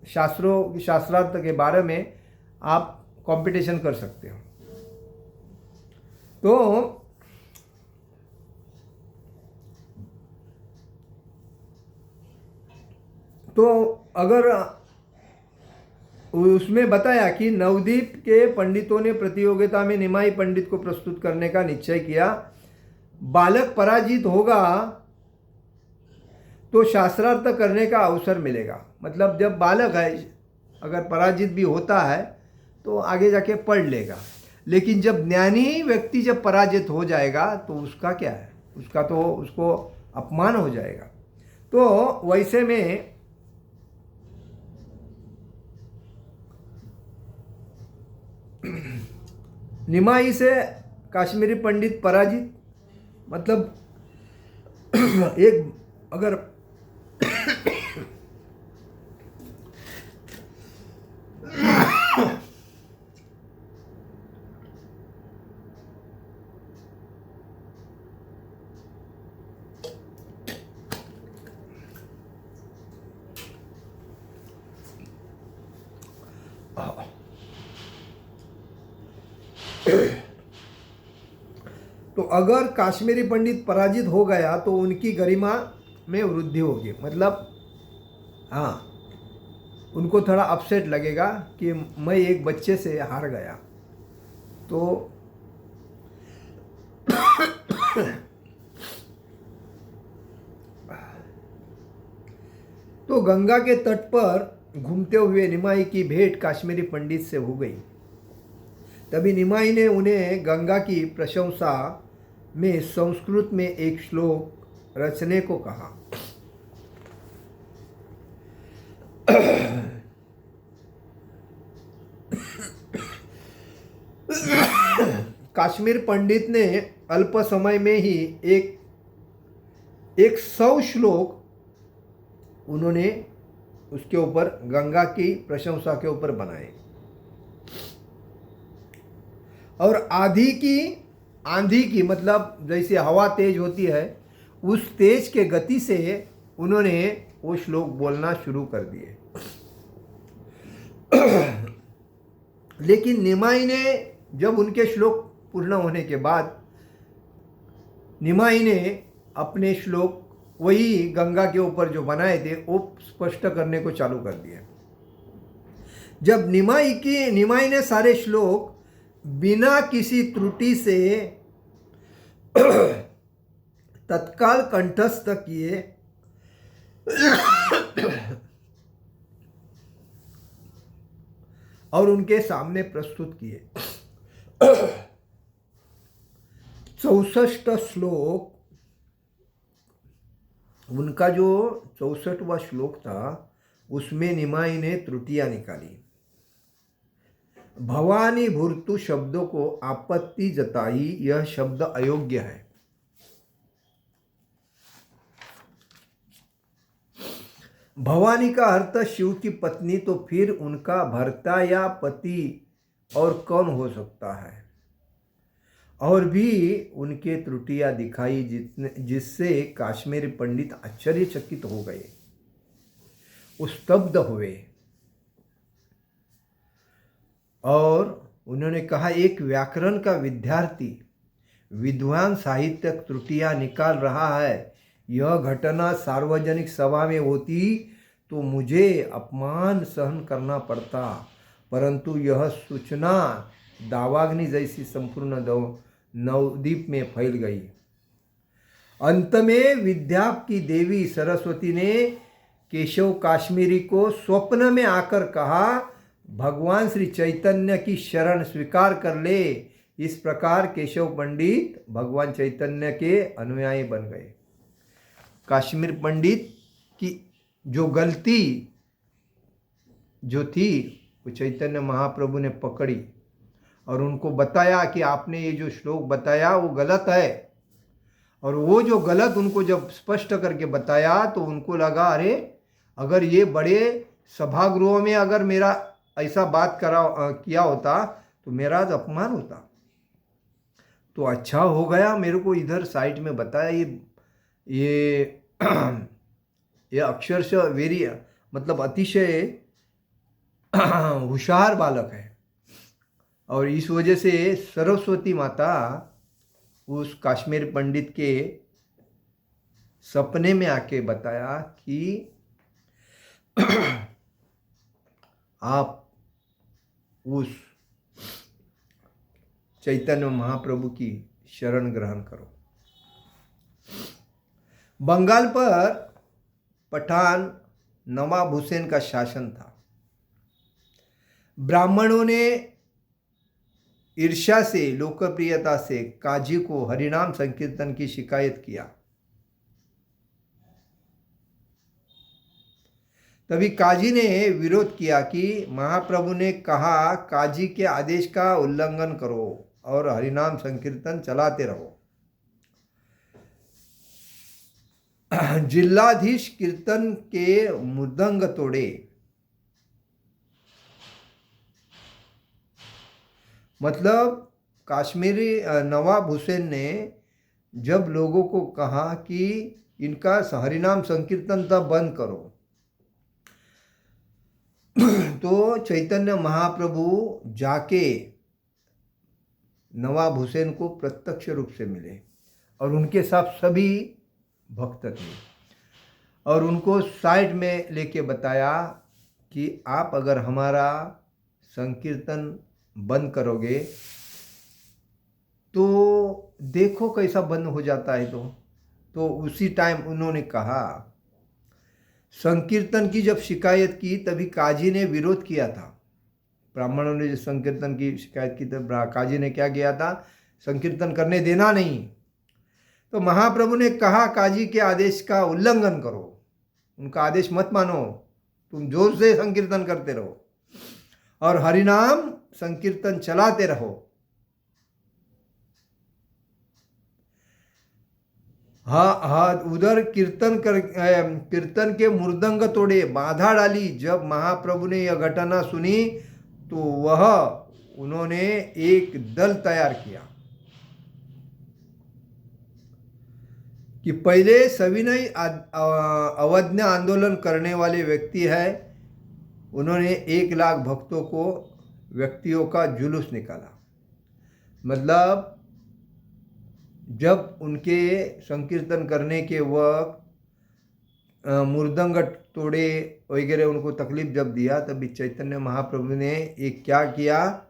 शास्त्रार्थ के बारे में आप कंपटीशन कर सकते हो। तो अगर उसमें बताया कि नवद्वीप के पंडितों ने प्रतियोगिता में निमाई पंडित को प्रस्तुत करने का निश्चय किया। बालक पराजित होगा तो शास्त्रार्थ करने का अवसर मिलेगा। मतलब जब बालक है अगर पराजित भी होता है तो आगे जाके पढ़ लेगा, लेकिन जब ज्ञानी व्यक्ति जब पराजित हो जाएगा तो उसका क्या है, उसका तो उसको अपमान हो जाएगा। तो वैसे में निमाई से काश्मीरी पंडित पराजित, मतलब एक अगर तो अगर काश्मीरी पंडित पराजित हो गया तो उनकी गरिमा में वृद्धि होगी, मतलब हाँ, उनको थोड़ा अपसेट लगेगा कि मैं एक बच्चे से हार गया। तो गंगा के तट पर घूमते हुए निमाई की भेंट काश्मीरी पंडित से हो गई। तभी निमाई ने उन्हें गंगा की प्रशंसा में संस्कृत में एक श्लोक रचने को कहा। काश्मीर पंडित ने अल्प समय में ही एक 100 श्लोक उन्होंने उसके ऊपर गंगा की प्रशंसा के ऊपर बनाए, और आंधी की मतलब जैसे हवा तेज होती है उस तेज के गति से उन्होंने वो श्लोक बोलना शुरू कर दिए। लेकिन निमाई ने जब उनके श्लोक पूर्ण होने के बाद निमाई ने अपने श्लोक वही गंगा के ऊपर जो बनाए थे वो स्पष्ट करने को चालू कर दिए। जब निमाई ने सारे श्लोक बिना किसी त्रुटि से तत्काल कंठस्थ किए और उनके सामने प्रस्तुत किए। 64 श्लोक, उनका जो 64वां श्लोक था उसमें निमाई ने त्रुटियां निकाली। भवानी भूर्तु शब्दों को आपत्ति जताई, यह शब्द अयोग्य है। भवानी का अर्थ शिव की पत्नी, तो फिर उनका भर्ता या पति और कौन हो सकता है। और भी उनके त्रुटियां दिखाई जिससे काश्मीरी पंडित आश्चर्यचकित हो गए, वो स्तब्ध हुए और उन्होंने कहा, एक व्याकरण का विद्यार्थी विद्वान साहित्यिक त्रुटियां निकाल रहा है, यह घटना सार्वजनिक सभा में होती तो मुझे अपमान सहन करना पड़ता, परंतु यह सूचना दावाग्नि जैसी संपूर्ण नवद्वीप में फैल गई। अंत में विद्या की देवी सरस्वती ने केशव काश्मीरी को स्वप्न में आकर कहा, भगवान श्री चैतन्य की शरण स्वीकार कर ले। इस प्रकार केशव पंडित भगवान चैतन्य के अनुयायी बन गए। काश्मीर पंडित की जो गलती जो थी वो चैतन्य महाप्रभु ने पकड़ी और उनको बताया कि आपने ये जो श्लोक बताया वो गलत है। और वो जो गलत उनको जब स्पष्ट करके बताया तो उनको लगा, अरे अगर ये बड़े सभागृहों में अगर मेरा ऐसा बात किया होता तो मेरा अपमान होता। तो अच्छा हो गया मेरे को इधर साइट में बताया। ये अक्षरशः वेरी मतलब अतिशय होशियार बालक है। और इस वजह से सरस्वती माता उस काश्मीर पंडित के सपने में आके बताया कि आप उस चैतन्य महाप्रभु की शरण ग्रहण करो। बंगाल पर पठान नवाब हुसैन का शासन था। ब्राह्मणों ने ईर्ष्या से, लोकप्रियता से काजी को हरिनाम संकीर्तन की शिकायत किया। तभी काजी ने विरोध किया कि महाप्रभु ने कहा काजी के आदेश का उल्लंघन करो और हरिनाम संकीर्तन चलाते रहो। जिल्लाधीश कीर्तन के मृदंग तोड़े। मतलब काश्मीरी नवाब हुसैन ने जब लोगों को कहा कि इनका हरिनाम संकीर्तन तब बंद करो, तो चैतन्य महाप्रभु जाके नवाब हुसैन को प्रत्यक्ष रूप से मिले और उनके साथ सभी भक्त थे और उनको साइड में लेके बताया कि आप अगर हमारा संकीर्तन बंद करोगे तो देखो कैसा बंद हो जाता है। तो उसी टाइम उन्होंने कहा, संकीर्तन की जब शिकायत की तभी काजी ने विरोध किया था। ब्राह्मणों ने जब संकीर्तन की शिकायत की तब काजी ने क्या किया था, संकीर्तन करने देना नहीं। तो महाप्रभु ने कहा काजी के आदेश का उल्लंघन करो, उनका आदेश मत मानो, तुम जोर से संकीर्तन करते रहो और हरिनाम संकीर्तन चलाते रहो। हाँ, उधर कीर्तन के मृदंग तोड़े, बाधा डाली। जब महाप्रभु ने यह घटना सुनी तो उन्होंने एक दल तैयार किया कि पहले सविनय अवज्ञा आंदोलन करने वाले व्यक्ति है। उन्होंने 1 लाख व्यक्तियों का जुलूस निकाला। मतलब जब उनके संकीर्तन करने के वक्त मृदंग तोड़े वगैरह उनको तकलीफ जब दिया, तभी चैतन्य महाप्रभु ने एक क्या किया,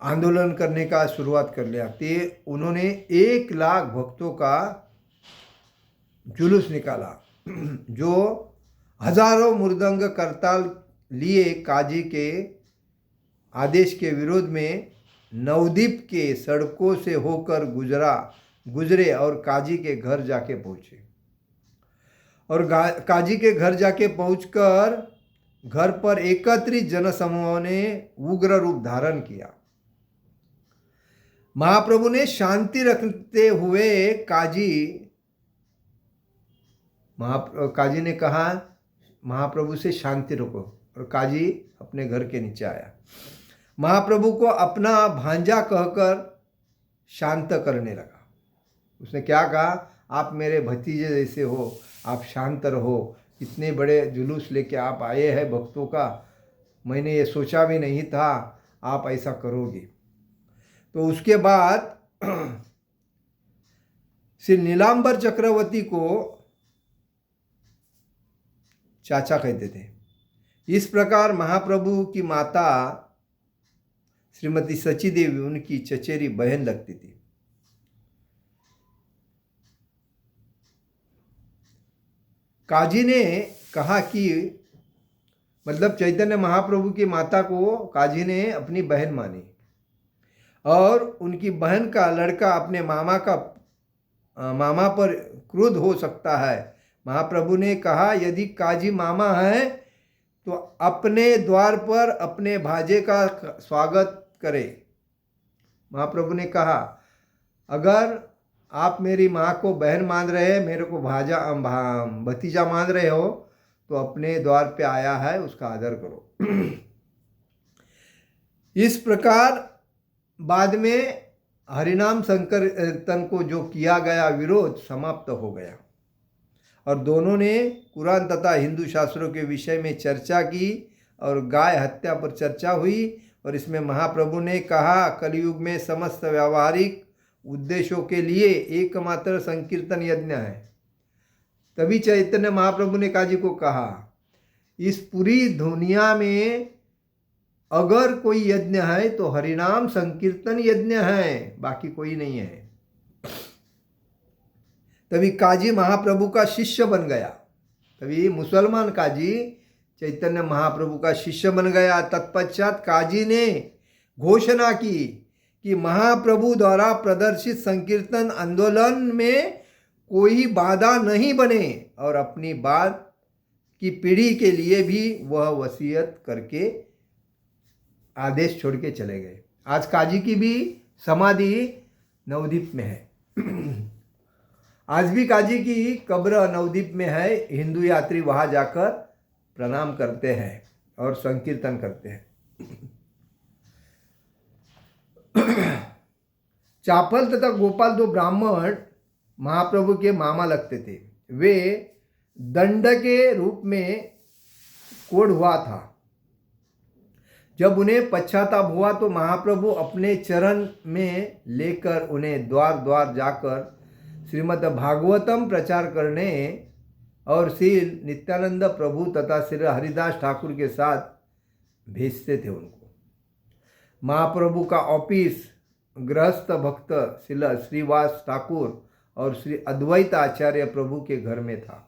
आंदोलन करने का शुरुआत कर लिया। तो उन्होंने 1 लाख भक्तों का जुलूस निकाला जो हजारों मृदंग करताल लिए काजी के आदेश के विरोध में नवद्वीप के सड़कों से होकर गुजरे और काजी के घर जाके पहुँचे। और काजी के घर जाके पहुंचकर घर पर एकत्रित जनसमूह ने उग्र रूप धारण किया। महाप्रभु ने शांति रखते हुए काजी ने कहा महाप्रभु से शांति रखो, और काजी अपने घर के नीचे आया। महाप्रभु को अपना भांजा कहकर शांत करने लगा। उसने क्या कहा, आप मेरे भतीजे जैसे हो, आप शांत रहो, इतने बड़े जुलूस लेके आप आए हैं भक्तों का, मैंने ये सोचा भी नहीं था आप ऐसा करोगे। तो उसके बाद श्री नीलांबर चक्रवर्ती को चाचा कहते थे। इस प्रकार महाप्रभु की माता श्रीमती सची देवी उनकी चचेरी बहन लगती थी। काजी ने कहा कि मतलब चैतन्य महाप्रभु की माता को काजी ने अपनी बहन मानी और उनकी बहन का लड़का अपने मामा पर क्रुद्ध हो सकता है। महाप्रभु ने कहा यदि काजी मामा है तो अपने द्वार पर अपने भांजे का स्वागत करे। महाप्रभु ने कहा अगर आप मेरी माँ को बहन मान रहे हैं, मेरे को भतीजा मान रहे हो, तो अपने द्वार पे आया है उसका आदर करो। इस प्रकार बाद में हरिनाम संकीर्तन को जो किया गया विरोध समाप्त हो गया और दोनों ने कुरान तथा हिंदू शास्त्रों के विषय में चर्चा की और गाय हत्या पर चर्चा हुई। और इसमें महाप्रभु ने कहा कलयुग में समस्त व्यावहारिक उद्देश्यों के लिए एकमात्र संकीर्तन यज्ञ है। तभी चैतन्य महाप्रभु ने काजी को कहा इस पूरी दुनिया में अगर कोई यज्ञ है तो हरिनाम संकीर्तन यज्ञ है, बाकी कोई नहीं है। तभी काजी महाप्रभु का शिष्य बन गया। तभी मुसलमान काजी चैतन्य महाप्रभु का शिष्य बन गया। तत्पश्चात काजी ने घोषणा की कि महाप्रभु द्वारा प्रदर्शित संकीर्तन आंदोलन में कोई बाधा नहीं बने, और अपनी बाद की पीढ़ी के लिए भी वह वसीयत करके आदेश छोड़ के चले गए। आज काजी की भी समाधि नवद्वीप में है। आज भी काजी की कब्र नवद्वीप में है। हिंदू यात्री वहाँ जाकर प्रणाम करते हैं और संकीर्तन करते हैं। चापल तथा गोपाल दो ब्राह्मण महाप्रभु के मामा लगते थे। वे दंड के रूप में कोढ़ हुआ था। जब उन्हें पश्चाताप हुआ तो महाप्रभु अपने चरण में लेकर उन्हें द्वार द्वार जाकर श्रीमद् भागवतम प्रचार करने और श्री नित्यानंद प्रभु तथा श्री हरिदास ठाकुर के साथ भेजते थे उनको। महाप्रभु का ऑफिस गृहस्थ भक्त श्रीवास ठाकुर और श्री अद्वैत आचार्य प्रभु के घर में था।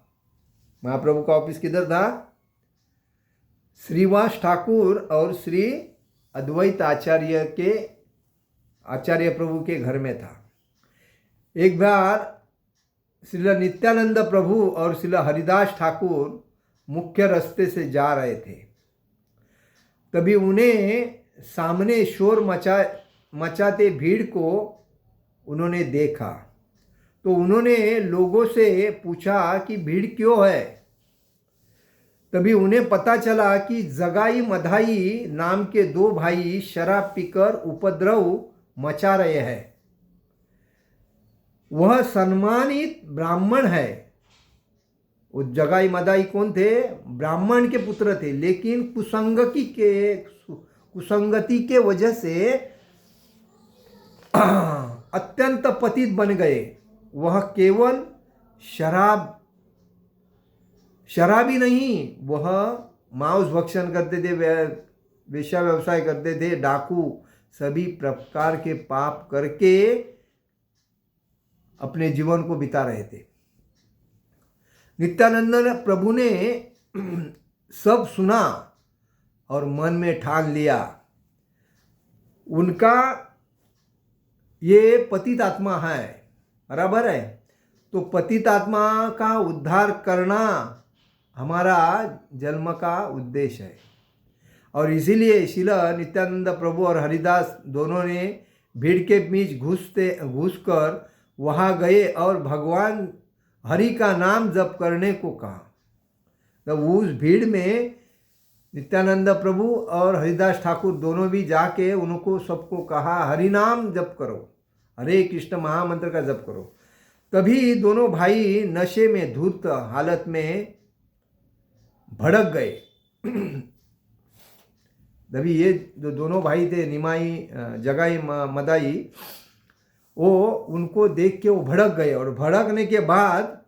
महाप्रभु का ऑफिस किधर था? श्रीवास ठाकुर और श्री अद्वैत आचार्य प्रभु के घर में था। एक बार श्री नित्यानंद प्रभु और श्री हरिदास ठाकुर मुख्य रास्ते से जा रहे थे। तभी उन्हें सामने शोर मचाते भीड़ को उन्होंने देखा, तो उन्होंने लोगों से पूछा कि भीड़ क्यों है। तभी उन्हें पता चला कि जगाई मधाई नाम के दो भाई शराब पीकर उपद्रव मचा रहे हैं। वह सम्मानित ब्राह्मण है। वो जगाई मदाई कौन थे? ब्राह्मण के पुत्र थे, लेकिन कुसंगति के वजह से अत्यंत पतित बन गए। वह केवल शराबी नहीं, वह मांस भक्षण करते थे, वेश्या व्यवसाय करते थे, डाकू, सभी प्रकार के पाप करके अपने जीवन को बिता रहे थे। नित्यानंद प्रभु ने सब सुना और मन में ठान लिया, उनका ये पतित आत्मा है, बराबर है। तो पतित आत्मा का उद्धार करना हमारा जन्म का उद्देश्य है। और इसीलिए श्रील नित्यानंद प्रभु और हरिदास दोनों ने भीड़ के बीच घुसकर वहाँ गए और भगवान हरि का नाम जप करने को कहा। तो उस भीड़ में नित्यानंद प्रभु और हरिदास ठाकुर दोनों भी जाके उनको सबको कहा, हरि नाम जप करो, हरे कृष्ण महामंत्र का जप करो। तभी दोनों भाई नशे में धूत हालत में भड़क गए। तभी ये जो दोनों भाई थे, निमाई जगाई मदाई, वो उनको देख के वो भड़क गए। और भड़कने के बाद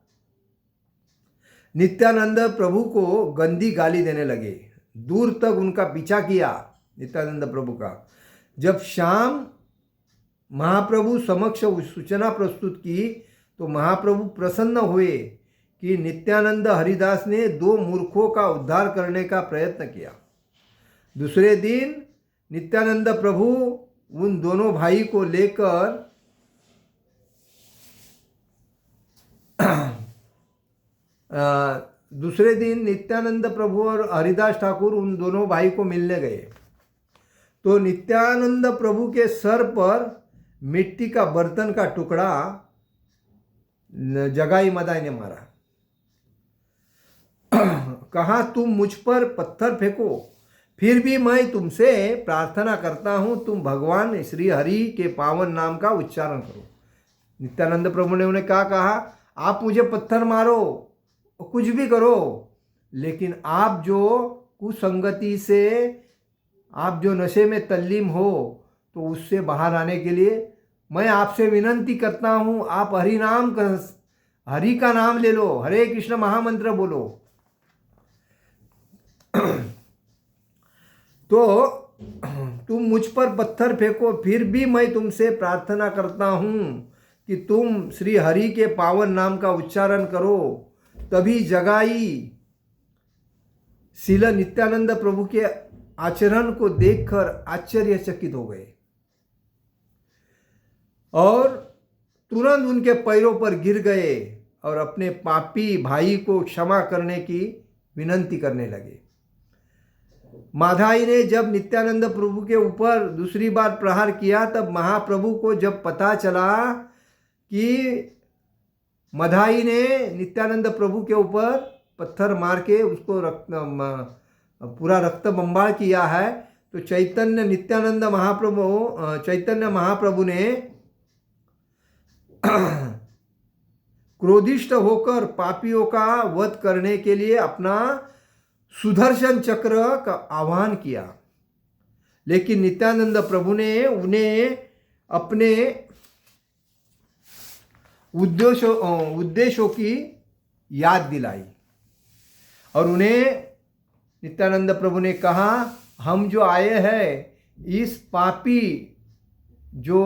नित्यानंद प्रभु को गंदी गाली देने लगे। दूर तक उनका पीछा किया नित्यानंद प्रभु का। जब शाम महाप्रभु समक्ष सूचना प्रस्तुत की तो महाप्रभु प्रसन्न हुए कि नित्यानंद हरिदास ने दो मूर्खों का उद्धार करने का प्रयत्न किया। दूसरे दिन नित्यानंद प्रभु उन दोनों भाई को लेकर दूसरे दिन नित्यानंद प्रभु और हरिदास ठाकुर उन दोनों भाई को मिलने गए। तो नित्यानंद प्रभु के सर पर मिट्टी का बर्तन का टुकड़ा जगाई मदाई ने मारा। कहा, तुम मुझ पर पत्थर फेंको, फिर भी मैं तुमसे प्रार्थना करता हूं, तुम भगवान श्री हरि के पावन नाम का उच्चारण करो। नित्यानंद प्रभु ने उन्हें क्या कहा, आप मुझे पत्थर मारो, कुछ भी करो, लेकिन आप जो कुसंगति से, आप जो नशे में तल्लीम हो, तो उससे बाहर आने के लिए मैं आपसे विनंती करता हूं, आप हरि का नाम ले लो, हरे कृष्ण महामंत्र बोलो। तो तुम मुझ पर पत्थर फेंको, फिर भी मैं तुमसे प्रार्थना करता हूं कि तुम श्री हरि के पावन नाम का उच्चारण करो। तभी जगाई श्रील नित्यानंद प्रभु के आचरण को देखकर आश्चर्यचकित हो गए और तुरंत उनके पैरों पर गिर गए और अपने पापी भाई को क्षमा करने की विनंती करने लगे। माधाई ने जब नित्यानंद प्रभु के ऊपर दूसरी बार प्रहार किया, तब महाप्रभु को जब पता चला कि माधाई ने नित्यानंद प्रभु के ऊपर पत्थर मार के उसको पूरा रक्त बंबाळ किया है, तो चैतन्य महाप्रभु ने क्रोधिष्ठ होकर पापियों का वध करने के लिए अपना सुदर्शन चक्र का आह्वान किया। लेकिन नित्यानंद प्रभु ने उन्हें अपने उद्देश्यों की याद दिलाई और उन्हें नित्यानंद प्रभु ने कहा, हम जो आए हैं इस पापी जो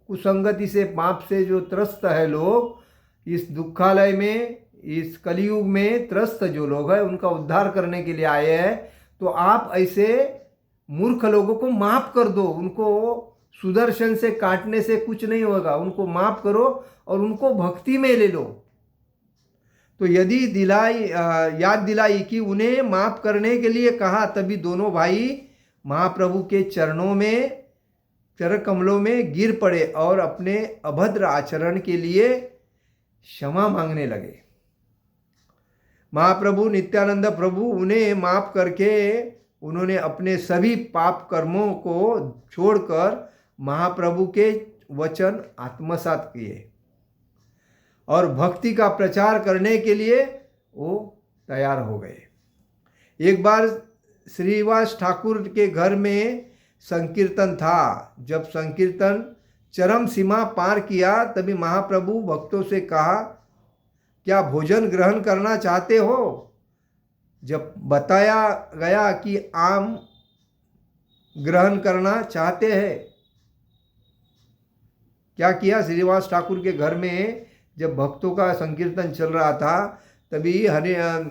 कुसंगति से पाप से जो त्रस्त है लोग, इस दुखालय में इस कलयुग में त्रस्त जो लोग हैं उनका उद्धार करने के लिए आए हैं। तो आप ऐसे मूर्ख लोगों को माफ कर दो, उनको सुदर्शन से काटने से कुछ नहीं होगा, उनको माफ करो और उनको भक्ति में ले लो। तो यदि याद दिलाई कि उन्हें माफ करने के लिए कहा, तभी दोनों भाई महाप्रभु के चरण कमलों में गिर पड़े और अपने अभद्र आचरण के लिए क्षमा मांगने लगे। महाप्रभु नित्यानंद प्रभु उन्हें माफ करके उन्होंने अपने सभी पाप कर्मों को छोड़कर महाप्रभु के वचन आत्मसात किए और भक्ति का प्रचार करने के लिए वो तैयार हो गए। एक बार श्रीवास ठाकुर के घर में संकीर्तन था। जब संकीर्तन चरम सीमा पार किया, तभी महाप्रभु भक्तों से कहा, क्या भोजन ग्रहण करना चाहते हो? जब बताया गया कि आम ग्रहण करना चाहते हैं, क्या किया? श्रीवास ठाकुर के घर में जब भक्तों का संकीर्तन चल रहा था, तभी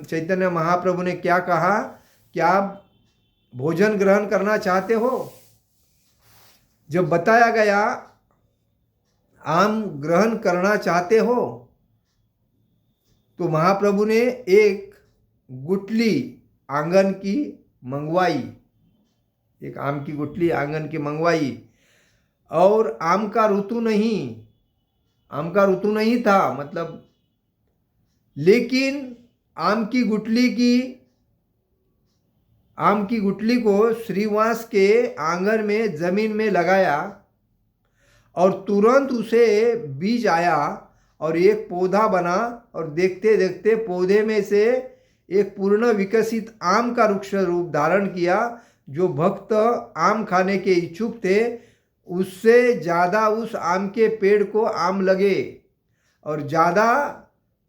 चैतन्य महाप्रभु ने क्या कहा, क्या आप भोजन ग्रहण करना चाहते हो? जब बताया गया आम ग्रहण करना चाहते हो, तो महाप्रभु ने एक गुठली आंगन की मंगवाई, एक आम की गुठली आंगन की मंगवाई। और आम का ऋतु नहीं था, मतलब, लेकिन आम की गुठली को श्रीवास के आंगन में जमीन में लगाया और तुरंत उसे बीज आया और एक पौधा बना और देखते देखते पौधे में से एक पूर्ण विकसित आम का वृक्ष रूप धारण किया। जो भक्त आम खाने के इच्छुक थे, उससे ज़्यादा उस आम के पेड़ को आम लगे और ज़्यादा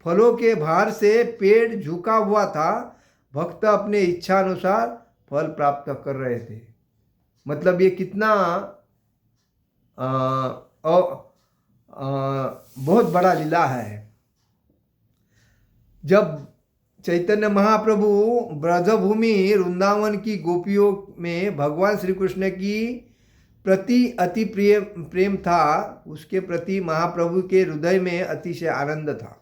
फलों के भार से पेड़ झुका हुआ था। भक्त अपने इच्छा अनुसार फल प्राप्त कर रहे थे। मतलब ये कितना बहुत बड़ा लीला है। जब चैतन्य महाप्रभु ब्रजभूमि वृंदावन की गोपियों में भगवान श्री कृष्ण की प्रति अति प्रेम था, उसके प्रति महाप्रभु के हृदय में अतिशय आनंद था।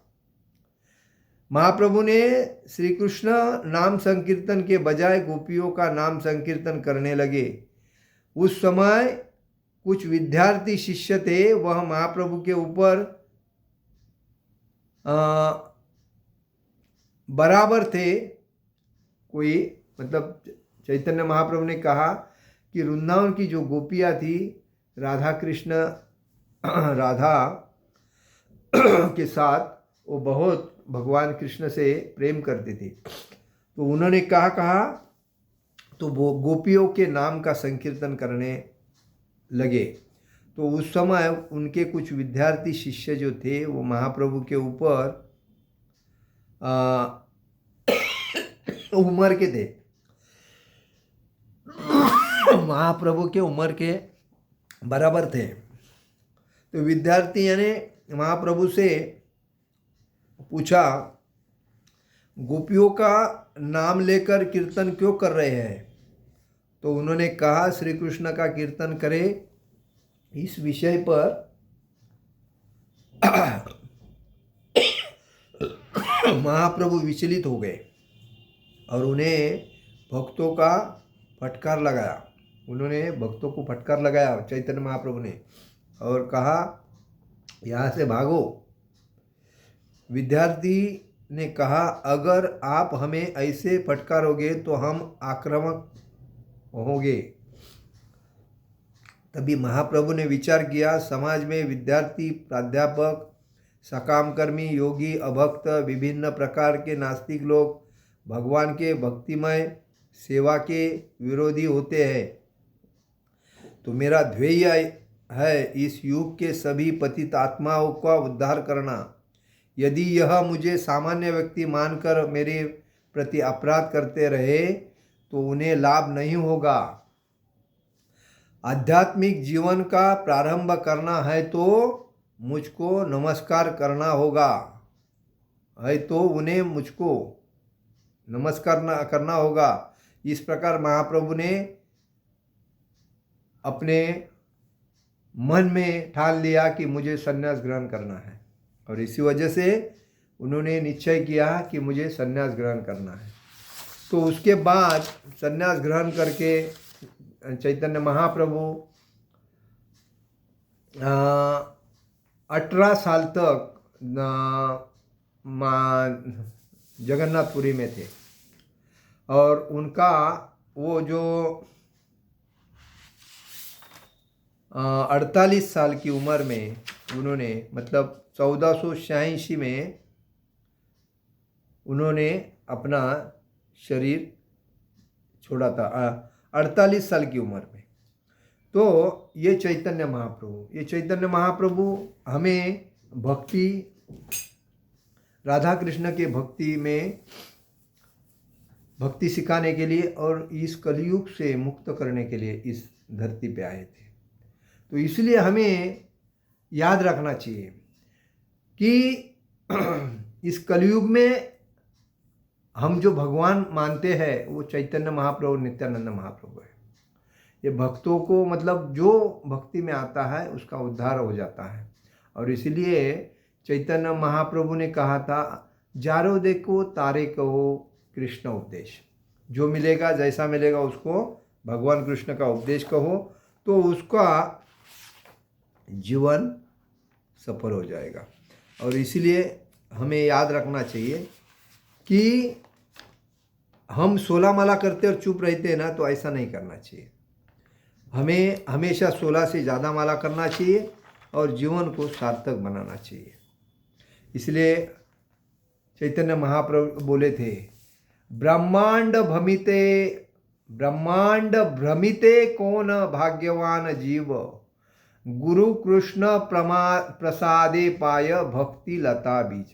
महाप्रभु ने श्री कृष्ण नाम संकीर्तन के बजाय गोपियों का नाम संकीर्तन करने लगे। उस समय कुछ विद्यार्थी शिष्य थे, वह महाप्रभु के ऊपर बराबर थे। कोई, मतलब, चैतन्य महाप्रभु ने कहा कि वृंदावन की जो गोपियाँ थी, राधा के साथ वो बहुत भगवान कृष्ण से प्रेम करते थे। तो उन्होंने कहा तो वो गोपियों के नाम का संकीर्तन करने लगे। तो उस समय उनके कुछ विद्यार्थी शिष्य जो थे, वो महाप्रभु के ऊपर उम्र के थे, महाप्रभु के उम्र के बराबर थे। तो विद्यार्थी ने महाप्रभु से पूछा, गोपियों का नाम लेकर कीर्तन क्यों कर रहे हैं? तो उन्होंने कहा श्री कृष्ण का कीर्तन करें। इस विषय पर महाप्रभु विचलित हो गए और उन्हें भक्तों का फटकार लगाया। उन्होंने भक्तों को फटकार लगाया चैतन्य महाप्रभु ने और कहा यहाँ से भागो। विद्यार्थी ने कहा अगर आप हमें ऐसे फटकारोगे तो हम आक्रामक होंगे। तभी महाप्रभु ने विचार किया, समाज में विद्यार्थी, प्राध्यापक, सकामकर्मी, योगी, अभक्त, विभिन्न प्रकार के नास्तिक लोग भगवान के भक्तिमय सेवा के विरोधी होते हैं। तो मेरा ध्येय है इस युग के सभी पतित आत्माओं का उद्धार करना। यदि यह मुझे सामान्य व्यक्ति मानकर मेरे प्रति अपराध करते रहे तो उन्हें लाभ नहीं होगा। आध्यात्मिक जीवन का प्रारंभ करना है तो मुझको नमस्कार करना होगा, है तो उन्हें मुझको नमस्कार करना होगा। इस प्रकार महाप्रभु ने अपने मन में ठान लिया कि मुझे संन्यास ग्रहण करना है और इसी वजह से उन्होंने निश्चय किया कि मुझे संन्यास ग्रहण करना है। तो उसके बाद संन्यास ग्रहण करके चैतन्य महाप्रभु 18 साल तक जगन्नाथपुरी में थे और उनका वो जो 48 साल की उम्र में उन्होंने मतलब 1486 में उन्होंने अपना शरीर छोड़ा था 48 साल की उम्र में। तो ये चैतन्य महाप्रभु हमें भक्ति, राधा कृष्ण के भक्ति में भक्ति सिखाने के लिए और इस कलयुग से मुक्त करने के लिए इस धरती पे आए थे। तो इसलिए हमें याद रखना चाहिए कि इस कलयुग में हम जो भगवान मानते हैं वो चैतन्य महाप्रभु, नित्यानंद महाप्रभु है। ये भक्तों को मतलब जो भक्ति में आता है उसका उद्धार हो जाता है। और इसलिए चैतन्य महाप्रभु ने कहा था, जारो देखो तारे कहो कृष्ण उपदेश। जो मिलेगा, जैसा मिलेगा उसको भगवान कृष्ण का उपदेश कहो तो उसका जीवन सफल हो जाएगा। और इसलिए हमें याद रखना चाहिए कि हम 16 माला करते और चुप रहते हैं ना, तो ऐसा नहीं करना चाहिए। हमें हमेशा 16 से ज़्यादा माला करना चाहिए और जीवन को सार्थक बनाना चाहिए। इसलिए चैतन्य महाप्रभु बोले थे, ब्रह्मांड भ्रमिते कौन भाग्यवान जीव, गुरु कृष्ण प्रसादे पाय भक्ति लता बीज।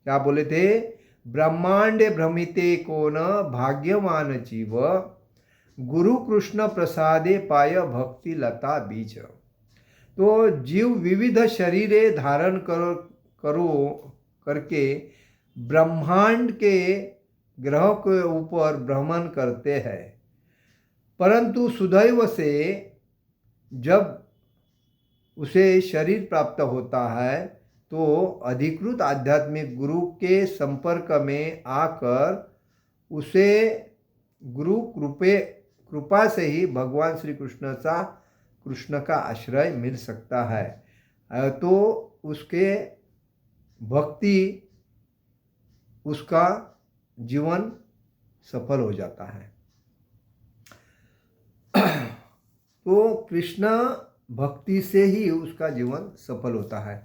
क्या बोले थे? ब्रह्मांड भ्रमिते कौन भाग्यवान जीव, गुरु कृष्ण प्रसादे पाय भक्ति लता बीज। तो जीव विविध शरीरे धारण करके ब्रह्मांड के ग्रह के ऊपर भ्रमण करते हैं, परंतु सुदैव से जब उसे शरीर प्राप्त होता है तो अधिकृत आध्यात्मिक गुरु के संपर्क में आकर उसे गुरु कृपा से ही भगवान श्री कृष्ण का आश्रय मिल सकता है। तो उसके भक्ति, उसका जीवन सफल हो जाता है। तो कृष्ण भक्ति से ही उसका जीवन सफल होता है।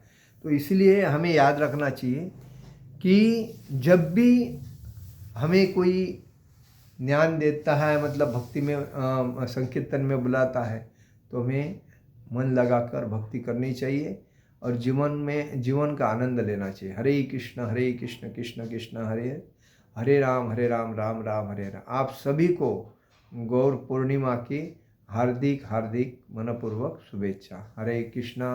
तो इसलिए हमें याद रखना चाहिए कि जब भी हमें कोई ज्ञान देता है, मतलब भक्ति में संकीर्तन में बुलाता है, तो हमें मन लगाकर भक्ति करनी चाहिए और जीवन का आनंद लेना चाहिए। हरे कृष्ण कृष्ण कृष्ण हरे हरे, राम राम राम हरे हरे। आप सभी को गौर पूर्णिमा की हार्दिक मनपूर्वक शुभेच्छा। हरे कृष्णा।